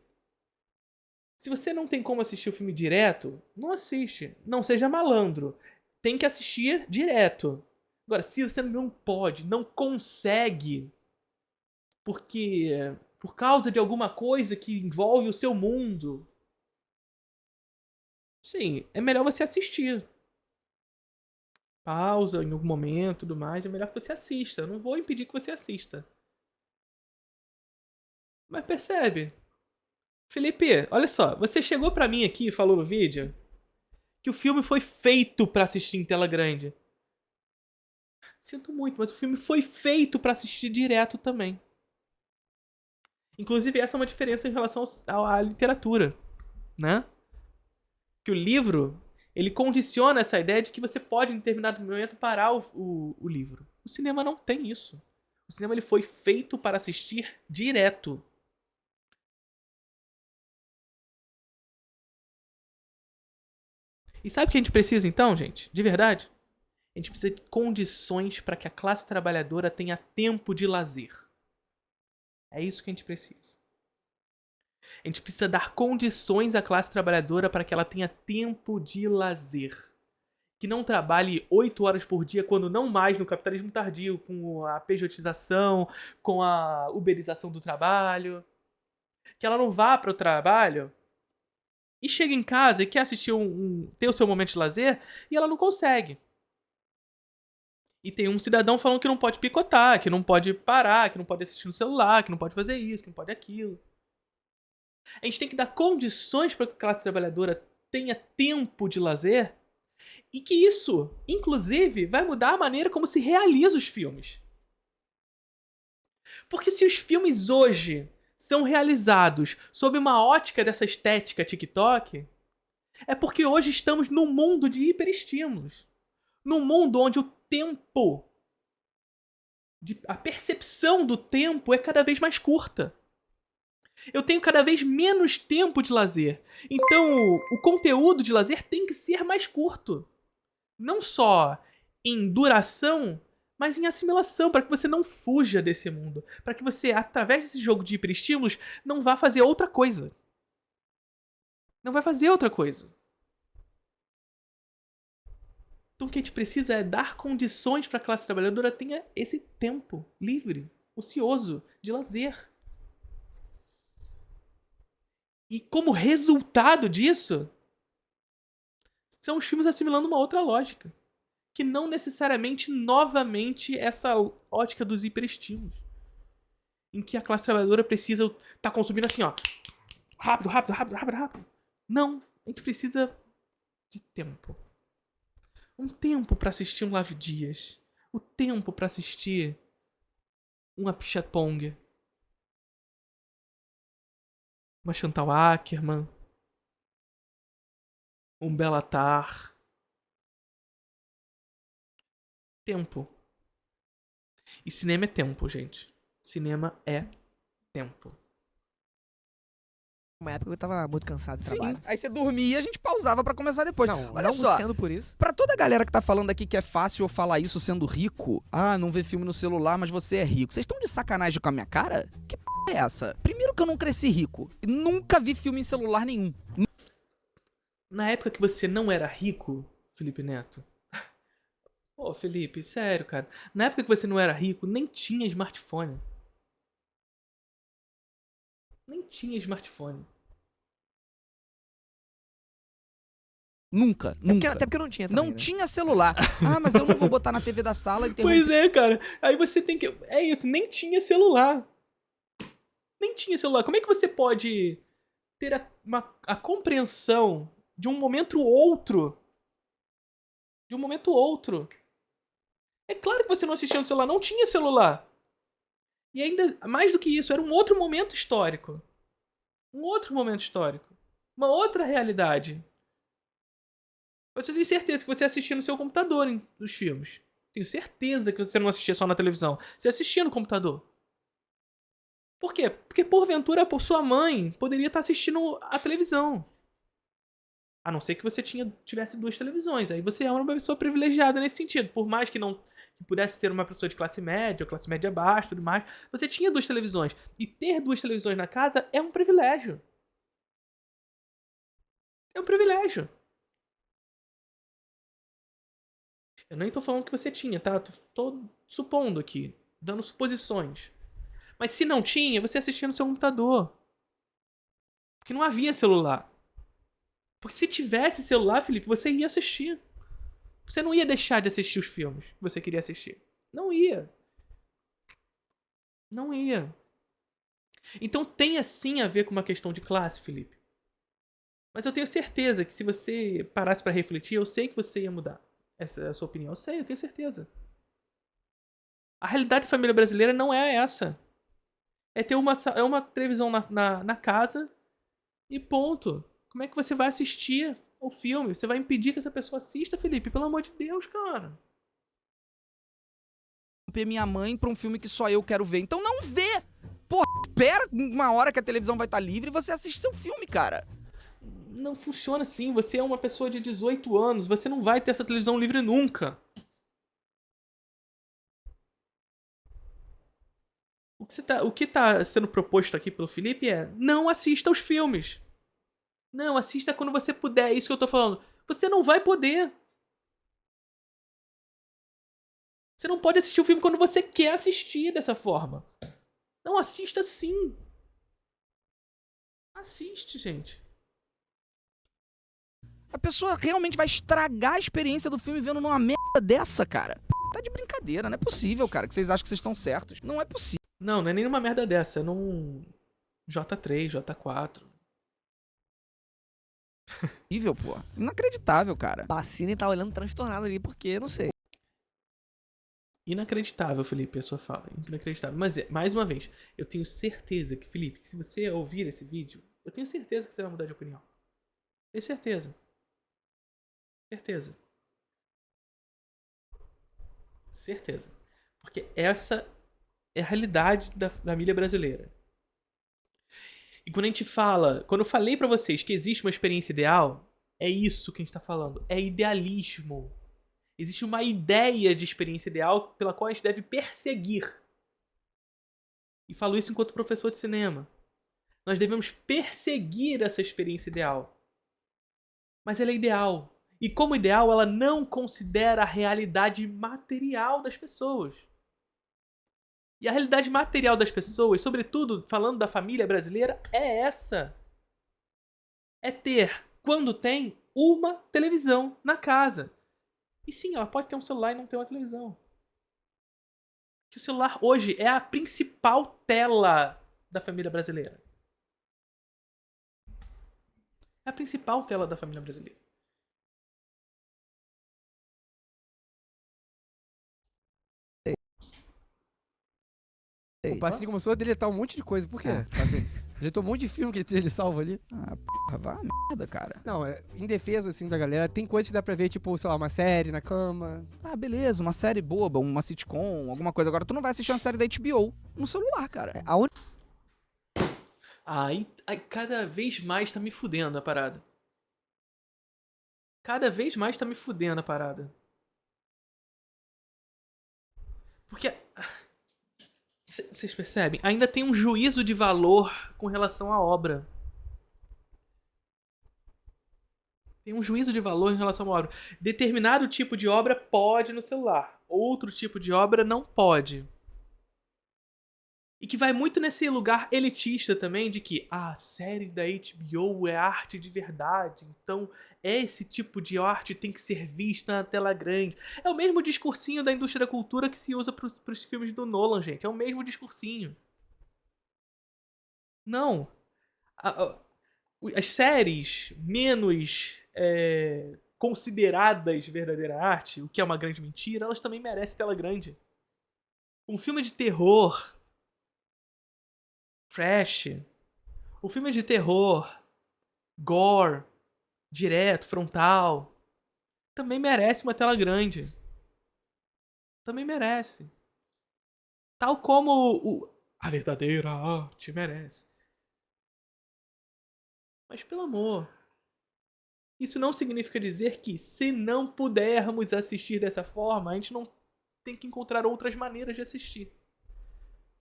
Speaker 1: Se você não tem como assistir o filme direto, não assiste. Não seja malandro. Tem que assistir direto. Agora, se você não pode, não consegue, por causa de alguma coisa que envolve o seu mundo, Sim, é melhor você assistir. Pausa em algum momento, tudo mais, é melhor que você assista. Eu não vou impedir que você assista. Mas percebe? Felipe, olha só, você chegou pra mim aqui e falou no vídeo que o filme foi feito pra assistir em tela grande. Sinto muito, mas o filme foi feito pra assistir direto também. Inclusive, essa é uma diferença em relação à literatura, né? Que o livro, ele condiciona essa ideia de que você pode, em determinado momento, parar o livro. O cinema não tem isso. O cinema ele foi feito para assistir direto. E sabe o que a gente precisa então, gente? De verdade? A gente precisa de condições para que a classe trabalhadora tenha tempo de lazer. É isso que a gente precisa. A gente precisa dar condições à classe trabalhadora para que ela tenha tempo de lazer. Que não trabalhe 8 horas por dia, quando não mais no capitalismo tardio, com a pejotização, com a uberização do trabalho. Que ela não vá para o trabalho e chega em casa e quer assistir ter o seu momento de lazer e ela não consegue. E tem um cidadão falando que não pode picotar, que não pode parar, que não pode assistir no celular, que não pode fazer isso, que não pode aquilo. A gente tem que dar condições para que a classe trabalhadora tenha tempo de lazer e que isso, inclusive, vai mudar a maneira como se realiza os filmes. Porque se os filmes hoje são realizados sob uma ótica dessa estética TikTok, é porque hoje estamos num mundo de hiperestímulos. Num mundo onde o tempo, a percepção do tempo é cada vez mais curta. Eu tenho cada vez menos tempo de lazer. Então, o conteúdo de lazer tem que ser mais curto. Não só em duração, mas em assimilação, para que você não fuja desse mundo. Para que você, através desse jogo de hiperestímulos, não vá fazer outra coisa. Não vai fazer outra coisa. Então o que a gente precisa é dar condições para que a classe trabalhadora tenha esse tempo livre, ocioso, de lazer. E como resultado disso, são os filmes assimilando uma outra lógica. Que não necessariamente, novamente, essa ótica dos hiperestímulos. Em que a classe trabalhadora precisa estar consumindo assim, ó. Rápido, rápido, rápido, rápido, rápido. Não, a gente precisa de tempo. Um tempo para assistir um Live Dias. O tempo para assistir uma Pichatong. Uma Chantal Akerman. Um Bellatar. Tempo. E cinema é tempo, gente. Cinema é tempo.
Speaker 3: Uma época eu tava muito cansado de
Speaker 2: Sim,
Speaker 3: trabalho.
Speaker 2: aí você dormia e a gente pausava pra começar depois.
Speaker 3: Não,
Speaker 2: Olha
Speaker 3: não
Speaker 2: só,
Speaker 3: sendo por isso.
Speaker 2: pra toda a galera que tá falando aqui que é fácil eu falar isso sendo rico, não vê filme no celular, mas você é rico. Vocês estão de sacanagem com a minha cara? Que p é essa? Primeiro que eu não cresci rico. Nunca vi filme em celular nenhum.
Speaker 1: Na época que você não era rico, Felipe Neto. Pô, Felipe, sério, cara. Na época que você não era rico, nem tinha smartphone. Nem tinha smartphone.
Speaker 2: Nunca, nunca.
Speaker 3: Até porque eu não tinha também,
Speaker 2: Não
Speaker 3: né?
Speaker 2: tinha celular. Mas eu não vou botar na TV da sala e
Speaker 1: Pois é, cara. Aí você tem que... É isso, nem tinha celular. Nem tinha celular. Como é que você pode ter a compreensão de um momento outro? De um momento outro. É claro que você não assistia no celular. Não tinha celular. E ainda, mais do que isso, era um outro momento histórico. Um outro momento histórico. Uma outra realidade. Eu tenho certeza que você assistia no seu computador os filmes. Tenho certeza que você não assistia só na televisão. Você assistia no computador. Por quê? Porque porventura por sua mãe poderia estar assistindo a televisão. A não ser que você tivesse 2 televisões. Aí você é uma pessoa privilegiada nesse sentido. Por mais que não que pudesse ser uma pessoa de classe média, ou classe média baixa, tudo mais. Você tinha 2 televisões. E ter 2 televisões na casa é um privilégio. É um privilégio. Eu nem tô falando que você tinha, tá? Tô supondo aqui, dando suposições. Mas se não tinha, você assistia no seu computador. Porque não havia celular. Porque se tivesse celular, Felipe, você ia assistir. Você não ia deixar de assistir os filmes que você queria assistir. Não ia. Não ia. Então tem sim a ver com uma questão de classe, Felipe. Mas eu tenho certeza que se você parasse pra refletir, eu sei que você ia mudar essa é a sua opinião. Eu sei, eu tenho certeza. A realidade da família brasileira não é essa. É ter uma televisão na casa e ponto. Como é que você vai assistir o filme? Você vai impedir que essa pessoa assista, Felipe? Pelo amor de Deus, cara.
Speaker 2: Minha mãe pra um filme que só eu quero ver. Então não vê! Porra, espera uma hora que a televisão vai estar livre e você assiste seu filme, cara.
Speaker 1: Não funciona assim. Você é uma pessoa de 18 anos. Você não vai ter essa televisão livre nunca. O que tá sendo proposto aqui pelo Felipe é: não assista aos filmes. Não, assista quando você puder. É isso que eu tô falando. Você não vai poder. Você não pode assistir o filme quando você quer assistir dessa forma. Não, assista sim. Assiste, gente.
Speaker 2: A pessoa realmente vai estragar a experiência do filme vendo numa merda dessa, cara. Tá de brincadeira, não é possível, cara, que vocês acham que vocês estão certos. Não é possível.
Speaker 1: Não é nenhuma merda dessa. É num J3, J4.
Speaker 2: Pô. Inacreditável, cara.
Speaker 3: Pacini tá olhando transtornado ali, porque, não sei.
Speaker 1: Inacreditável, Felipe, a sua fala. Inacreditável. Mas, mais uma vez, eu tenho certeza que, Felipe, se você ouvir esse vídeo, eu tenho certeza que você vai mudar de opinião. Tenho certeza. Certeza. Certeza. Porque essa é a realidade da família brasileira. E quando a gente fala... Quando eu falei pra vocês que existe uma experiência ideal, é isso que a gente tá falando. É idealismo. Existe uma ideia de experiência ideal pela qual a gente deve perseguir. E falo isso enquanto professor de cinema. Nós devemos perseguir essa experiência ideal. Mas ela é ideal. E como ideal, ela não considera a realidade material das pessoas. E a realidade material das pessoas, sobretudo falando da família brasileira, é essa. É ter, quando tem, uma televisão na casa. E sim, ela pode ter um celular e não ter uma televisão. Que o celular hoje é a principal tela da família brasileira. É a principal tela da família brasileira.
Speaker 4: O Pacini começou a deletar um monte de coisa. Por quê? Pacini, deletou um monte de filme que ele salva ali.
Speaker 2: Ah, porra, vá a merda, cara.
Speaker 4: Não, em defesa, assim, da galera, tem coisas que dá pra ver, tipo, sei lá, uma série na cama.
Speaker 2: Ah, beleza, uma série boba, uma sitcom, alguma coisa. Agora tu não vai assistir uma série da HBO no celular, cara.
Speaker 1: Aí cada vez mais tá me fudendo a parada. Cada vez mais tá me fudendo a parada. Porque... Vocês percebem? Ainda tem um juízo de valor com relação à obra. Tem um juízo de valor em relação à obra. Determinado tipo de obra pode no celular. Outro tipo de obra não pode. E que vai muito nesse lugar elitista também de que a série da HBO é arte de verdade. Então esse tipo de arte tem que ser vista na tela grande. É o mesmo discursinho da indústria da cultura que se usa pros filmes do Nolan, gente. É o mesmo discursinho. Não. As séries menos consideradas verdadeira arte, o que é uma grande mentira, elas também merecem tela grande. Um filme de terror... trash, o filme de terror, gore, direto, frontal, também merece uma tela grande. Também merece. Tal como a verdadeira arte merece. Mas pelo amor, isso não significa dizer que se não pudermos assistir dessa forma, a gente não tem que encontrar outras maneiras de assistir.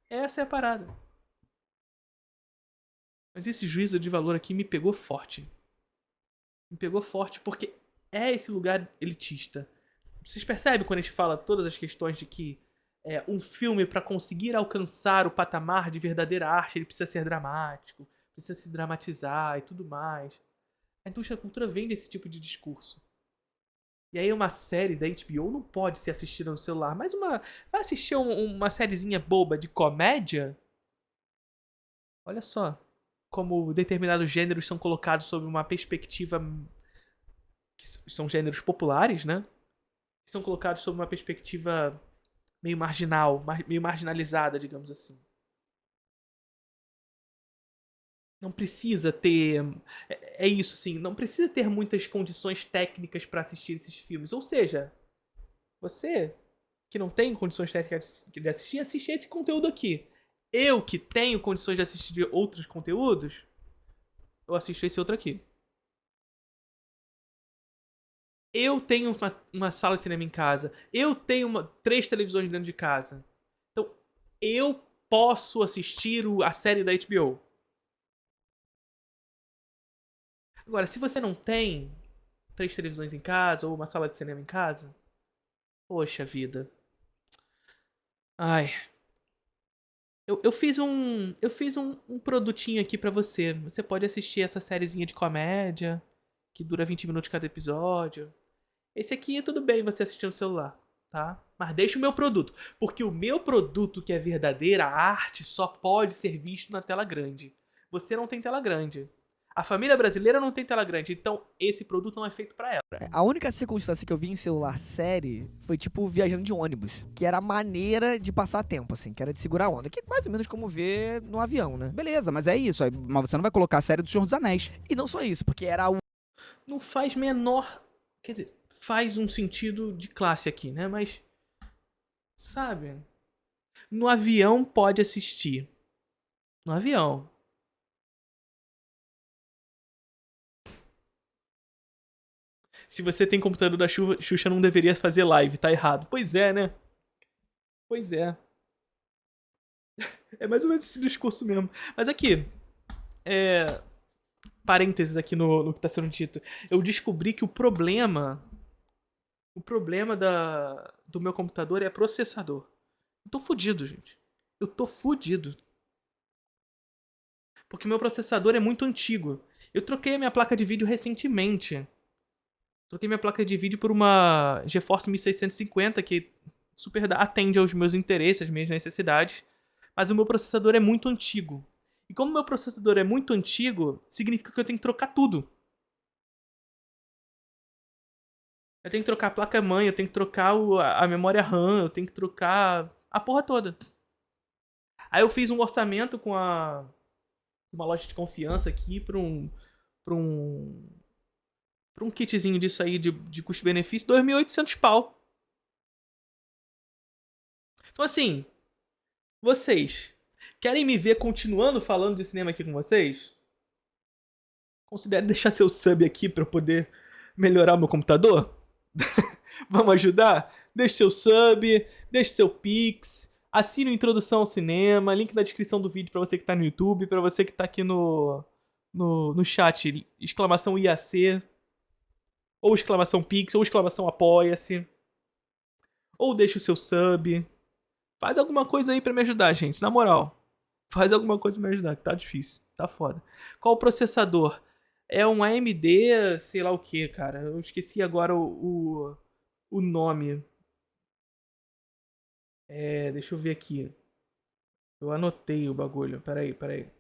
Speaker 1: Essa é a parada. Mas esse juízo de valor aqui me pegou forte. Me pegou forte porque é esse lugar elitista. Vocês percebem quando a gente fala todas as questões de que um filme, para conseguir alcançar o patamar de verdadeira arte, ele precisa ser dramático, precisa se dramatizar e tudo mais. A indústria da cultura vende esse tipo de discurso. E aí uma série da HBO não pode ser assistida no celular, mas vai assistir uma sériezinha boba de comédia? Olha só como determinados gêneros são colocados sob uma perspectiva que são gêneros populares, né? Que são colocados sob uma perspectiva meio marginal, meio marginalizada, digamos assim. Não precisa ter... É isso, assim. Não precisa ter muitas condições técnicas para assistir esses filmes. Ou seja, você que não tem condições técnicas de assistir, assiste esse conteúdo aqui. Eu que tenho condições de assistir outros conteúdos, eu assisto esse outro aqui. Eu tenho uma sala de cinema em casa. Eu tenho 3 televisões dentro de casa. Então, eu posso assistir a série da HBO. Agora, se você não tem 3 televisões em casa ou uma sala de cinema em casa, poxa vida. Ai. Eu fiz um produtinho aqui pra você. Você pode assistir essa sériezinha de comédia, que dura 20 minutos cada episódio. Esse aqui é tudo bem você assistir no celular, tá? Mas deixa o meu produto. Porque o meu produto, que é verdadeira arte, só pode ser visto na tela grande. Você não tem tela grande. A família brasileira não tem tela grande, então esse produto não é feito pra ela.
Speaker 3: A única circunstância que eu vi em celular série foi tipo viajando de ônibus, que era a maneira de passar tempo, assim, que era de segurar a onda, que é mais ou menos como ver no avião, né?
Speaker 2: Beleza, mas é isso. Mas você não vai colocar a série do Senhor dos Anéis.
Speaker 3: E não só isso, porque era o...
Speaker 1: Não faz menor... Quer dizer, faz um sentido de classe aqui, né? Mas, sabe? No avião pode assistir. No avião. Se você tem computador da Xuxa, não deveria fazer live, tá errado. Pois é, né? Pois é. É mais ou menos esse discurso mesmo. Mas aqui, parênteses aqui no que tá sendo dito. Eu descobri que o problema do meu computador é processador. Eu tô fudido, gente. Eu tô fudido. Porque meu processador é muito antigo. Eu troquei a minha placa de vídeo recentemente. Troquei minha placa de vídeo por uma GeForce 1650 que super atende aos meus interesses, às minhas necessidades. Mas o meu processador é muito antigo. E como o meu processador é muito antigo, significa que eu tenho que trocar tudo. Eu tenho que trocar a placa-mãe, eu tenho que trocar a memória RAM, eu tenho que trocar a porra toda. Aí eu fiz um orçamento com uma loja de confiança aqui pra um kitzinho disso aí de custo-benefício, 2.800 pau. Então assim, vocês querem me ver continuando falando de cinema aqui com vocês? Considere deixar seu sub aqui pra eu poder melhorar o meu computador? Vamos ajudar? Deixe seu sub, deixe seu pix, assine o Introdução ao Cinema, link na descrição do vídeo pra você que tá no YouTube, pra você que tá aqui no chat, exclamação IAC, ou exclamação pix, ou exclamação apoia-se, ou deixe o seu sub. Faz alguma coisa aí pra me ajudar, gente, na moral. Faz alguma coisa pra me ajudar, que tá difícil, tá foda. Qual o processador? É um AMD, sei lá o que, cara. Eu esqueci agora o nome. Deixa eu ver aqui. Eu anotei o bagulho. Peraí.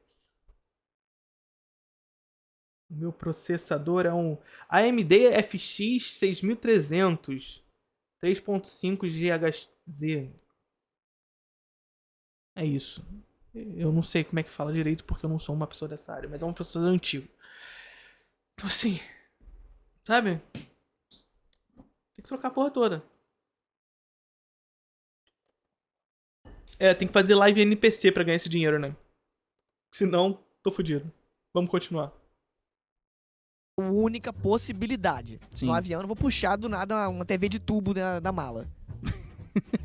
Speaker 1: O meu processador é um AMD FX 6300 3.5 GHz. É isso. Eu não sei como é que fala direito porque eu não sou uma pessoa dessa área, mas é um processador antigo. Então assim, sabe? Tem que trocar a porra toda. Tem que fazer live NPC pra ganhar esse dinheiro, né? Senão, tô fudido. Vamos continuar.
Speaker 3: Única possibilidade.
Speaker 2: Sim.
Speaker 3: No avião eu não vou puxar do nada uma TV de tubo da mala.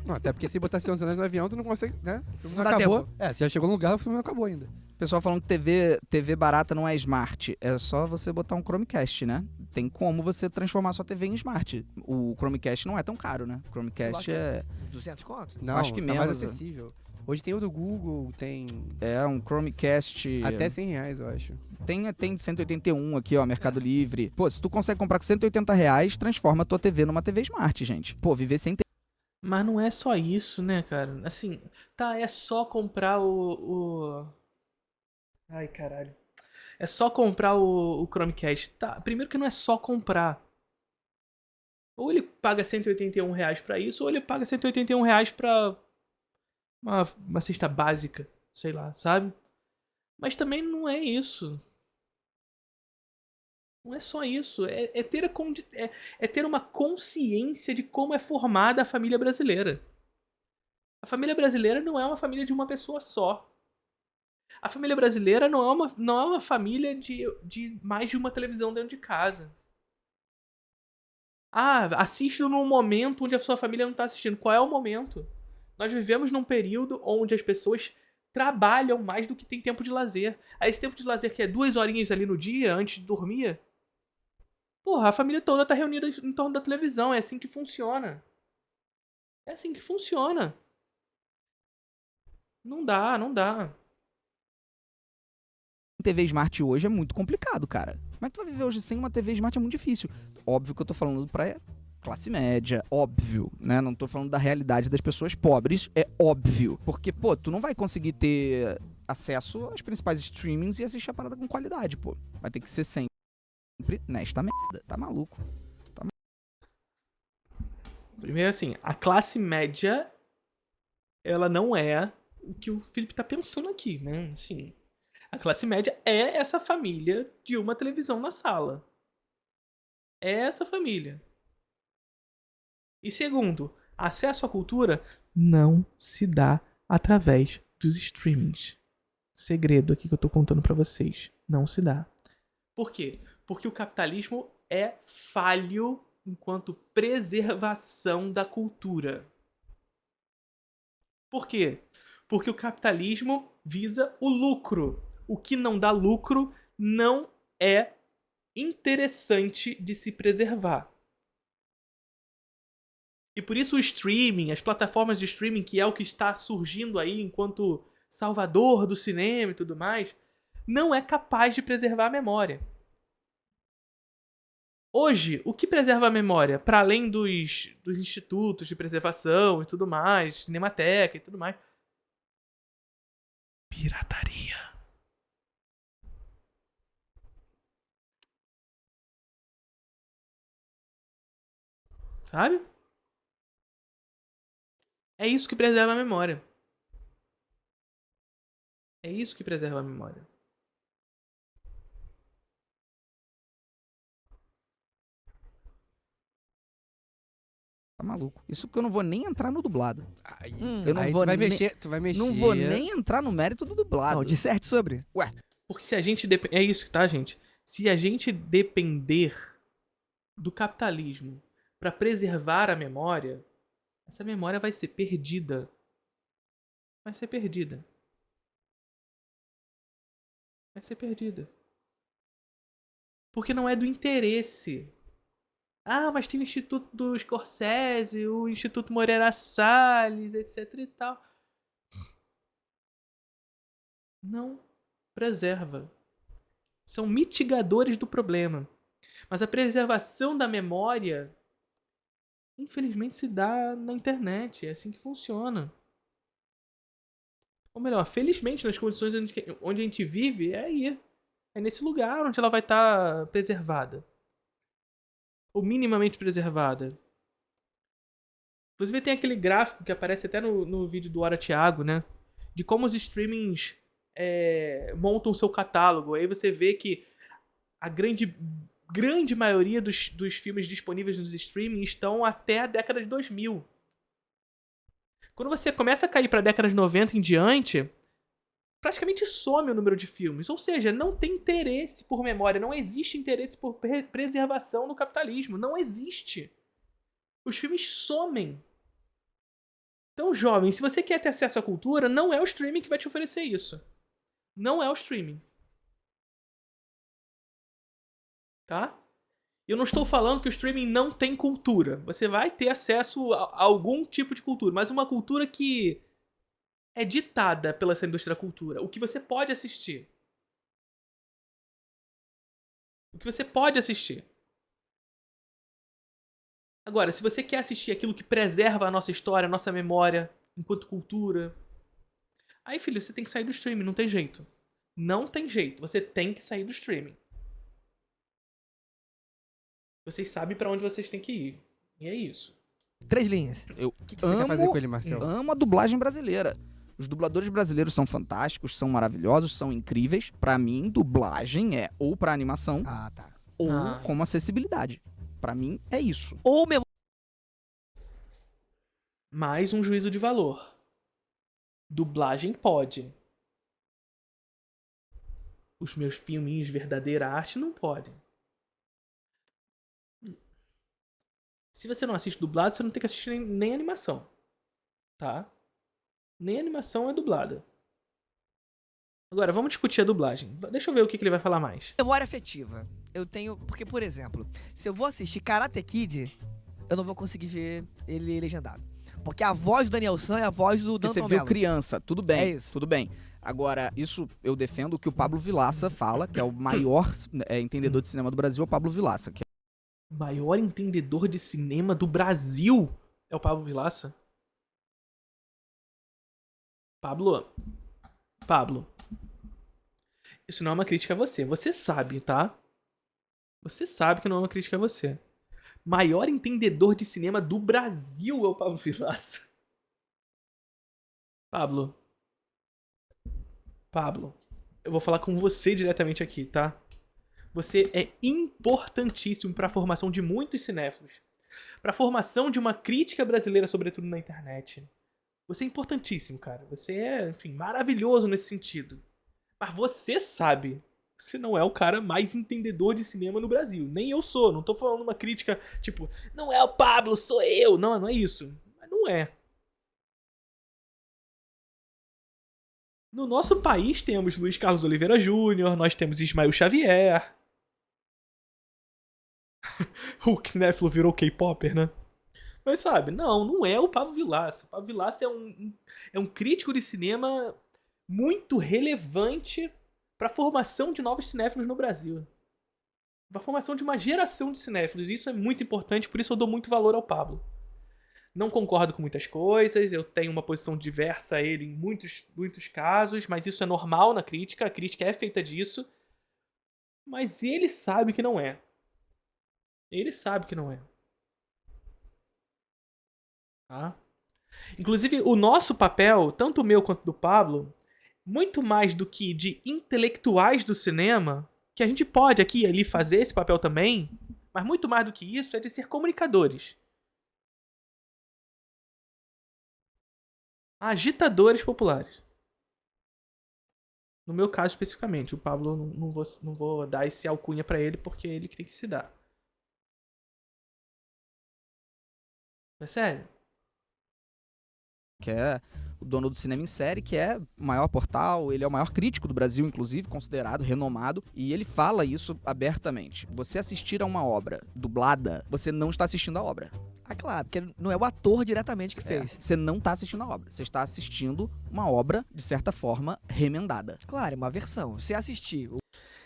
Speaker 4: Não, até porque se botar Senhor dos Anéis no avião, tu não consegue, né? O filme não
Speaker 3: Não dá
Speaker 4: acabou.
Speaker 3: tempo.
Speaker 4: Você já chegou no lugar, o filme não acabou ainda.
Speaker 2: O pessoal falando que TV barata não é smart. É só você botar um Chromecast, né? Tem como você transformar sua TV em smart. O Chromecast não é tão caro, né? O Chromecast
Speaker 3: Lógico.
Speaker 2: é...
Speaker 3: 200 conto?
Speaker 4: Não,
Speaker 2: Acho que
Speaker 4: tá
Speaker 2: menos,
Speaker 4: mais acessível. Hoje tem o do Google, tem
Speaker 2: É um Chromecast.
Speaker 4: até R$100, eu acho.
Speaker 2: Tem 181 aqui, ó, Mercado Livre. Pô, se tu consegue comprar com R$180, transforma a tua TV numa TV Smart, gente. Pô, viver sem
Speaker 1: Mas não é só isso, né, cara? Assim, tá, é só comprar Ai, caralho. É só comprar o Chromecast. Tá, primeiro que não é só comprar. Ou ele paga R$181 pra isso, ou ele paga R$181 pra uma cesta básica, sei lá, sabe? Mas também não é isso. Não é só isso. É ter uma consciência de como é formada a família brasileira. A família brasileira não é uma família de uma pessoa só. A família brasileira não é uma família de mais de uma televisão dentro de casa. Ah, assiste num momento onde a sua família não está assistindo. Qual é o momento? Nós vivemos num período onde as pessoas trabalham mais do que tem tempo de lazer. Aí esse tempo de lazer que é 2 horinhas ali no dia, antes de dormir... Porra, a família toda tá reunida em torno da televisão. É assim que funciona. É assim que funciona. Não dá, não dá.
Speaker 2: TV Smart hoje é muito complicado, cara. Como é que tu vai viver hoje sem uma TV Smart? É muito difícil. Óbvio que eu tô falando pra classe média, óbvio, né? Não tô falando da realidade das pessoas pobres, é óbvio. Porque, pô, tu não vai conseguir ter acesso aos principais streamings e assistir a parada com qualidade, pô. Vai ter que ser sempre nesta merda. Tá maluco.
Speaker 1: Primeiro assim, a classe média, ela não é o que o Felipe tá pensando aqui, né? Assim, a classe média é essa família de uma televisão na sala. É essa família. E segundo, acesso à cultura não se dá através dos streamings. Segredo aqui que eu tô contando pra vocês. Não se dá. Por quê? Porque o capitalismo é falho enquanto preservação da cultura. Por quê? Porque o capitalismo visa o lucro. O que não dá lucro não é interessante de se preservar. E por isso o streaming, as plataformas de streaming, que é o que está surgindo aí enquanto salvador do cinema e tudo mais, não é capaz de preservar a memória. Hoje, o que preserva a memória, para além dos institutos de preservação e tudo mais, Cinemateca e tudo mais? Pirataria. Sabe? É isso que preserva a memória. É isso que preserva a memória.
Speaker 2: Tá maluco. Isso que eu não vou nem entrar no dublado.
Speaker 4: Aí,
Speaker 2: Eu não
Speaker 4: aí
Speaker 2: vou
Speaker 4: tu vai
Speaker 2: nem-
Speaker 4: mexer, tu vai mexer.
Speaker 2: Não vou nem entrar no mérito do dublado.
Speaker 3: Não, disserte sobre.
Speaker 1: Porque se a gente... É isso, tá, gente? Se a gente depender do capitalismo para preservar a memória, essa memória vai ser perdida. Vai ser perdida. Vai ser perdida. Porque não é do interesse. Ah, mas tem o Instituto do Scorsese, o Instituto Moreira Salles, etc e tal. Não preserva. São mitigadores do problema. Mas a preservação da memória, infelizmente, se dá na internet. É assim que funciona. Ou melhor, felizmente, nas condições onde a gente vive, é aí. É nesse lugar onde ela vai estar preservada. Ou minimamente preservada. Inclusive tem aquele gráfico que aparece até no vídeo do Hora Thiago, né? De como os streamings montam o seu catálogo. Aí você vê que a grande maioria dos filmes disponíveis nos streamings estão até a década de 2000. Quando você começa a cair para a década de 90 em diante, praticamente some o número de filmes. Ou seja, não tem interesse por memória, não existe interesse por preservação no capitalismo. Não existe. Os filmes somem. Então, jovem, se você quer ter acesso à cultura, não é o streaming que vai te oferecer isso. Não é o streaming. Tá? Eu não estou falando que o streaming não tem cultura. Você vai ter acesso a algum tipo de cultura, mas uma cultura que é ditada pela essa indústria da cultura. O que você pode assistir. O que você pode assistir. Agora, se você quer assistir aquilo que preserva a nossa história, a nossa memória, enquanto cultura... Aí, filho, você tem que sair do streaming, não tem jeito. Não tem jeito, você tem que sair do streaming. Vocês sabem pra onde vocês têm que ir. E é isso.
Speaker 3: 3 linhas.
Speaker 2: Eu
Speaker 4: O que você quer fazer com ele, Marcel?
Speaker 2: amo a dublagem brasileira. Os dubladores brasileiros são fantásticos, são maravilhosos, são incríveis. Pra mim, dublagem é ou pra animação
Speaker 3: Ah, tá.
Speaker 2: ou
Speaker 1: Ah.
Speaker 2: como acessibilidade. Pra mim, é isso.
Speaker 3: Ou memória.
Speaker 1: Mais um juízo de valor. Dublagem pode. Os meus filminhos de verdadeira arte não podem. Se você não assiste dublado, você não tem que assistir nem animação. Tá? Nem animação é dublada. Agora, vamos discutir a dublagem. Deixa eu ver o que ele vai falar mais.
Speaker 3: Memória afetiva. Eu tenho. Porque, por exemplo, se eu vou assistir Karate Kid, eu não vou conseguir ver ele legendado. Porque a voz do Daniel San é a voz do
Speaker 2: Porque
Speaker 3: Danton
Speaker 2: você viu
Speaker 3: Mello.
Speaker 2: criança, tudo bem,
Speaker 3: É isso.
Speaker 2: tudo bem. Agora, isso eu defendo o que o Pablo Vilaça fala, que é o maior entendedor de cinema do Brasil, é o Pablo Vilaça. Que
Speaker 1: O maior entendedor de cinema do Brasil é o Pablo Vilaça. Pablo. Isso não é uma crítica a você. Você sabe, tá? Você sabe que não é uma crítica a você. Maior entendedor de cinema do Brasil é o Pablo Vilaça. Pablo, eu vou falar com você diretamente aqui, tá? Você é importantíssimo para a formação de muitos cinéfilos. Para a formação de uma crítica brasileira, sobretudo na internet. Você é importantíssimo, cara. Você é, enfim, maravilhoso nesse sentido. Mas você sabe, você não é o cara mais entendedor de cinema no Brasil. Nem eu sou. Não tô falando uma crítica, tipo, não é o Pablo, sou eu. Não, não é isso. Mas não é. No nosso país temos Luiz Carlos Oliveira Júnior, nós temos Ismael Xavier. O cinéfilo virou K-popper, né? Mas sabe, não é o Pablo Vilaça. O Pablo Vilaça é um crítico de cinema muito relevante para a formação de novos cinéfilos no Brasil. Para a formação de uma geração de cinéfilos. Isso é muito importante, por isso eu dou muito valor ao Pablo. Não concordo com muitas coisas, eu tenho uma posição diversa a ele em muitos casos, mas isso é normal na crítica, a crítica é feita disso. Mas ele sabe que não é. Ele sabe que não é. Tá? Inclusive, o nosso papel, tanto o meu quanto do Pablo, muito mais do que de intelectuais do cinema, que a gente pode aqui e ali fazer esse papel também, mas muito mais do que isso é de ser comunicadores. Agitadores populares. No meu caso especificamente, o Pablo não vou dar esse alcunha pra ele porque é ele que tem que se dar. É sério?
Speaker 2: que é o dono do Cinema em Série, que é o maior portal, ele é o maior crítico do Brasil, inclusive, considerado, renomado, e ele fala isso abertamente. Você assistir a uma obra dublada, você não está assistindo a obra.
Speaker 3: Ah, claro, porque não é o ator diretamente que fez.
Speaker 2: Você não está assistindo a obra, você está assistindo uma obra, de certa forma, remendada.
Speaker 3: Claro, é uma versão. Você assistir.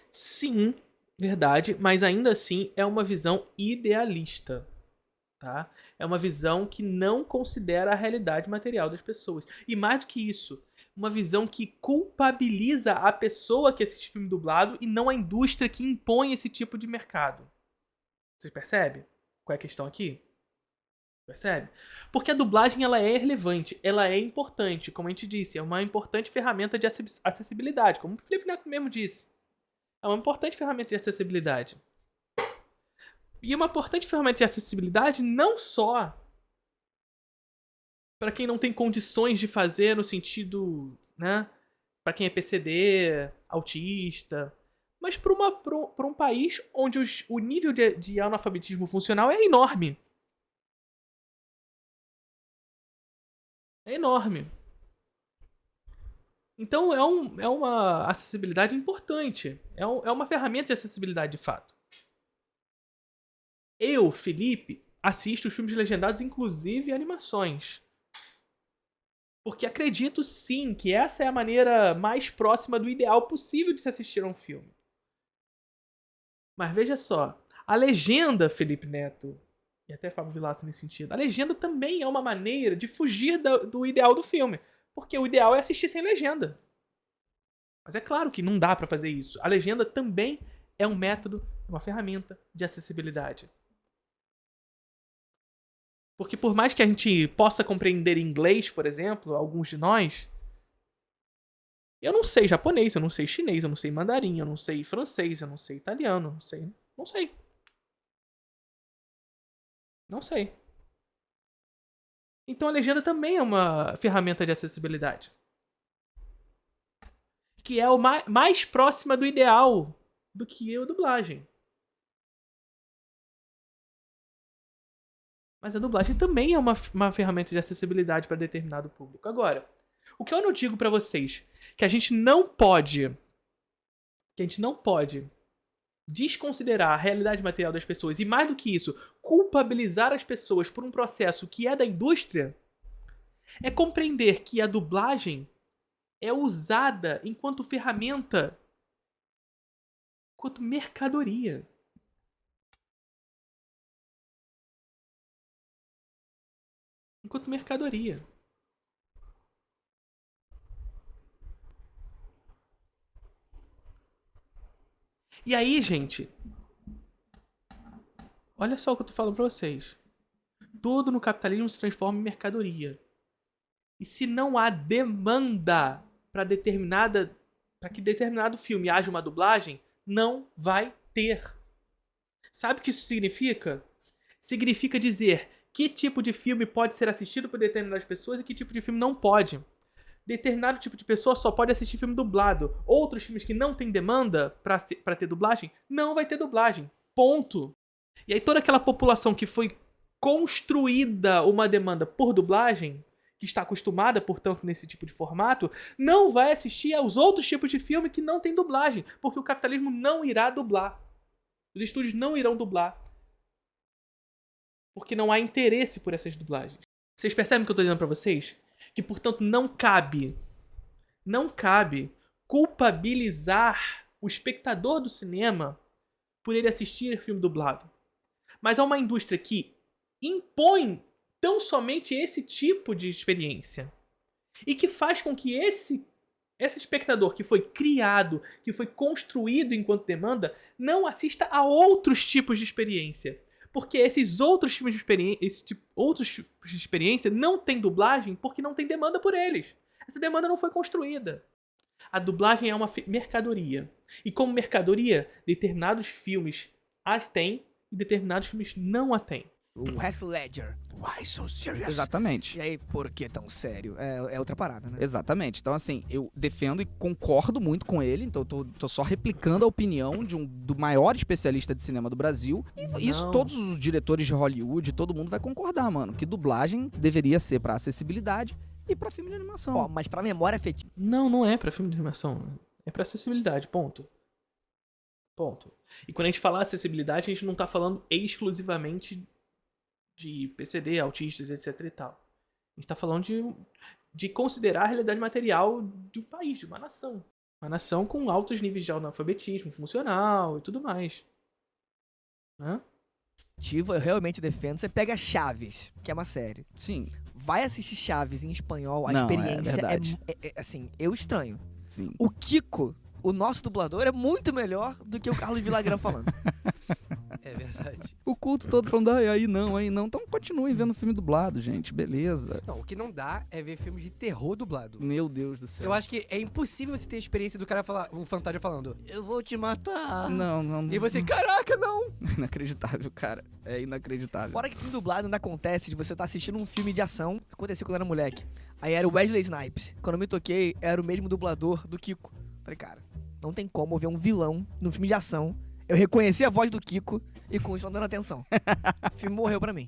Speaker 1: Sim, verdade, mas ainda assim é uma visão idealista. Tá? É uma visão que não considera a realidade material das pessoas. E mais do que isso, uma visão que culpabiliza a pessoa que assiste filme dublado e não a indústria que impõe esse tipo de mercado. Vocês percebem qual é a questão aqui? Percebe? Porque a dublagem ela é relevante, ela é importante, como a gente disse, é uma importante ferramenta de acessibilidade, como o Felipe Neto mesmo disse. É uma importante ferramenta de acessibilidade. E uma importante ferramenta de acessibilidade não só para quem não tem condições de fazer no sentido, né, para quem é PCD, autista, mas para um país onde o nível de analfabetismo funcional é enorme. É enorme. Então é uma acessibilidade importante. É uma ferramenta de acessibilidade de fato. Eu, Felipe, assisto os filmes legendados, inclusive animações. Porque acredito sim que essa é a maneira mais próxima do ideal possível de se assistir a um filme. Mas veja só, a legenda, Felipe Neto, e até Fábio Vilaça nesse sentido, a legenda também é uma maneira de fugir do ideal do filme. Porque o ideal é assistir sem legenda. Mas é claro que não dá pra fazer isso. A legenda também é um método, uma ferramenta de acessibilidade. Porque por mais que a gente possa compreender inglês, por exemplo, alguns de nós, eu não sei japonês, eu não sei chinês, eu não sei mandarim, eu não sei francês, eu não sei italiano, não sei. Não sei. Então a legenda também é uma ferramenta de acessibilidade. Que é o mais próxima do ideal do que a dublagem. Mas a dublagem também é uma ferramenta de acessibilidade para determinado público. Agora, o que eu não digo para vocês, que a gente não pode desconsiderar a realidade material das pessoas e, mais do que isso, culpabilizar as pessoas por um processo que é da indústria, é compreender que a dublagem é usada enquanto ferramenta, enquanto mercadoria. Enquanto mercadoria. E aí, gente, olha só o que eu tô falando pra vocês. Tudo no capitalismo se transforma em mercadoria. E se não há demanda para que determinado filme haja uma dublagem, não vai ter. Sabe o que isso significa? Significa dizer que tipo de filme pode ser assistido por determinadas pessoas e que tipo de filme não pode. Determinado tipo de pessoa só pode assistir filme dublado. Outros filmes que não tem demanda pra ter dublagem, não vai ter dublagem. Ponto. E aí toda aquela população que foi construída uma demanda por dublagem, que está acostumada, portanto, nesse tipo de formato, não vai assistir aos outros tipos de filme que não tem dublagem, porque o capitalismo não irá dublar. Os estúdios não irão dublar. Porque não há interesse por essas dublagens. Vocês percebem o que eu estou dizendo pra vocês? Que, portanto, não cabe culpabilizar o espectador do cinema por ele assistir filme dublado. Mas há uma indústria que impõe tão somente esse tipo de experiência e que faz com que esse espectador que foi criado, que foi construído enquanto demanda, não assista a outros tipos de experiência. Porque esses outros tipos de experiência não tem dublagem porque não tem demanda por eles. Essa demanda não foi construída. A dublagem é uma mercadoria. E como mercadoria, determinados filmes as têm e determinados filmes não a têm.
Speaker 3: O Heath Ledger. Why so serious?
Speaker 2: Exatamente.
Speaker 3: E aí, por que tão sério? É outra parada, né?
Speaker 2: Exatamente. Então, assim, eu defendo e concordo muito com ele. Então, eu tô só replicando a opinião do maior especialista de cinema do Brasil. E isso todos os diretores de Hollywood, todo mundo vai concordar, mano. Que dublagem deveria ser pra acessibilidade e pra filme de animação.
Speaker 3: Ó, mas pra memória afetiva.
Speaker 1: Não é pra filme de animação. É pra acessibilidade, ponto. E quando a gente fala acessibilidade, a gente não tá falando exclusivamente de PCD, autistas, etc e tal. A gente tá falando de considerar a realidade material de um país, de uma nação. Uma nação com altos níveis de analfabetismo funcional e tudo mais. Né?
Speaker 3: Eu realmente defendo. Você pega Chaves, que é uma série.
Speaker 2: Sim.
Speaker 3: Vai assistir Chaves em espanhol, a
Speaker 2: Não,
Speaker 3: experiência
Speaker 2: verdade.
Speaker 3: assim, eu estranho.
Speaker 2: Sim.
Speaker 3: O Kiko, o nosso dublador, é muito melhor do que o Carlos Villagrán falando.
Speaker 4: É verdade.
Speaker 2: O culto todo falando, aí não. Então continuem vendo filme dublado, gente. Beleza.
Speaker 4: Não, o que não dá é ver filmes de terror dublado.
Speaker 2: Meu Deus do céu.
Speaker 4: Eu acho que é impossível você ter a experiência do cara falar, um fantasma falando, eu vou te matar.
Speaker 2: Não.
Speaker 4: E você, caraca, não!
Speaker 2: Inacreditável, cara. É inacreditável.
Speaker 3: Fora que filme dublado ainda acontece de você tá assistindo um filme de ação. Isso acontecia quando eu era moleque. Aí era o Wesley Snipes. Quando eu me toquei, era o mesmo dublador do Kiko. Falei, cara, não tem como eu ver um vilão num filme de ação. Eu reconheci a voz do Kiko e com isso eu dando atenção. O filme morreu pra mim.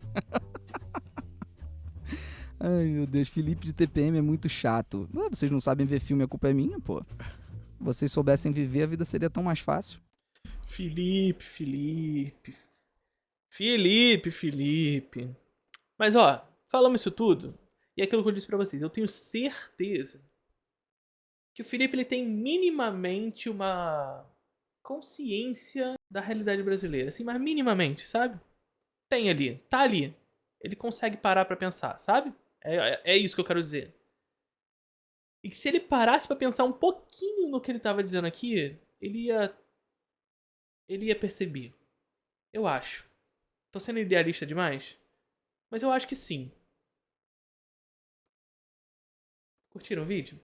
Speaker 2: Ai, meu Deus. Felipe de TPM é muito chato. Vocês não sabem ver filme, a culpa é minha, pô. Se vocês soubessem viver, a vida seria tão mais fácil.
Speaker 1: Felipe. Mas ó, falamos isso tudo. E é aquilo que eu disse pra vocês, eu tenho certeza que o Felipe ele tem minimamente uma consciência da realidade brasileira, assim, mas minimamente, sabe? Tem ali, tá ali. Ele consegue parar pra pensar, sabe? É isso que eu quero dizer. E que se ele parasse pra pensar um pouquinho no que ele tava dizendo aqui, ele ia perceber. Eu acho. Tô sendo idealista demais? Mas eu acho que sim. Curtiram o vídeo?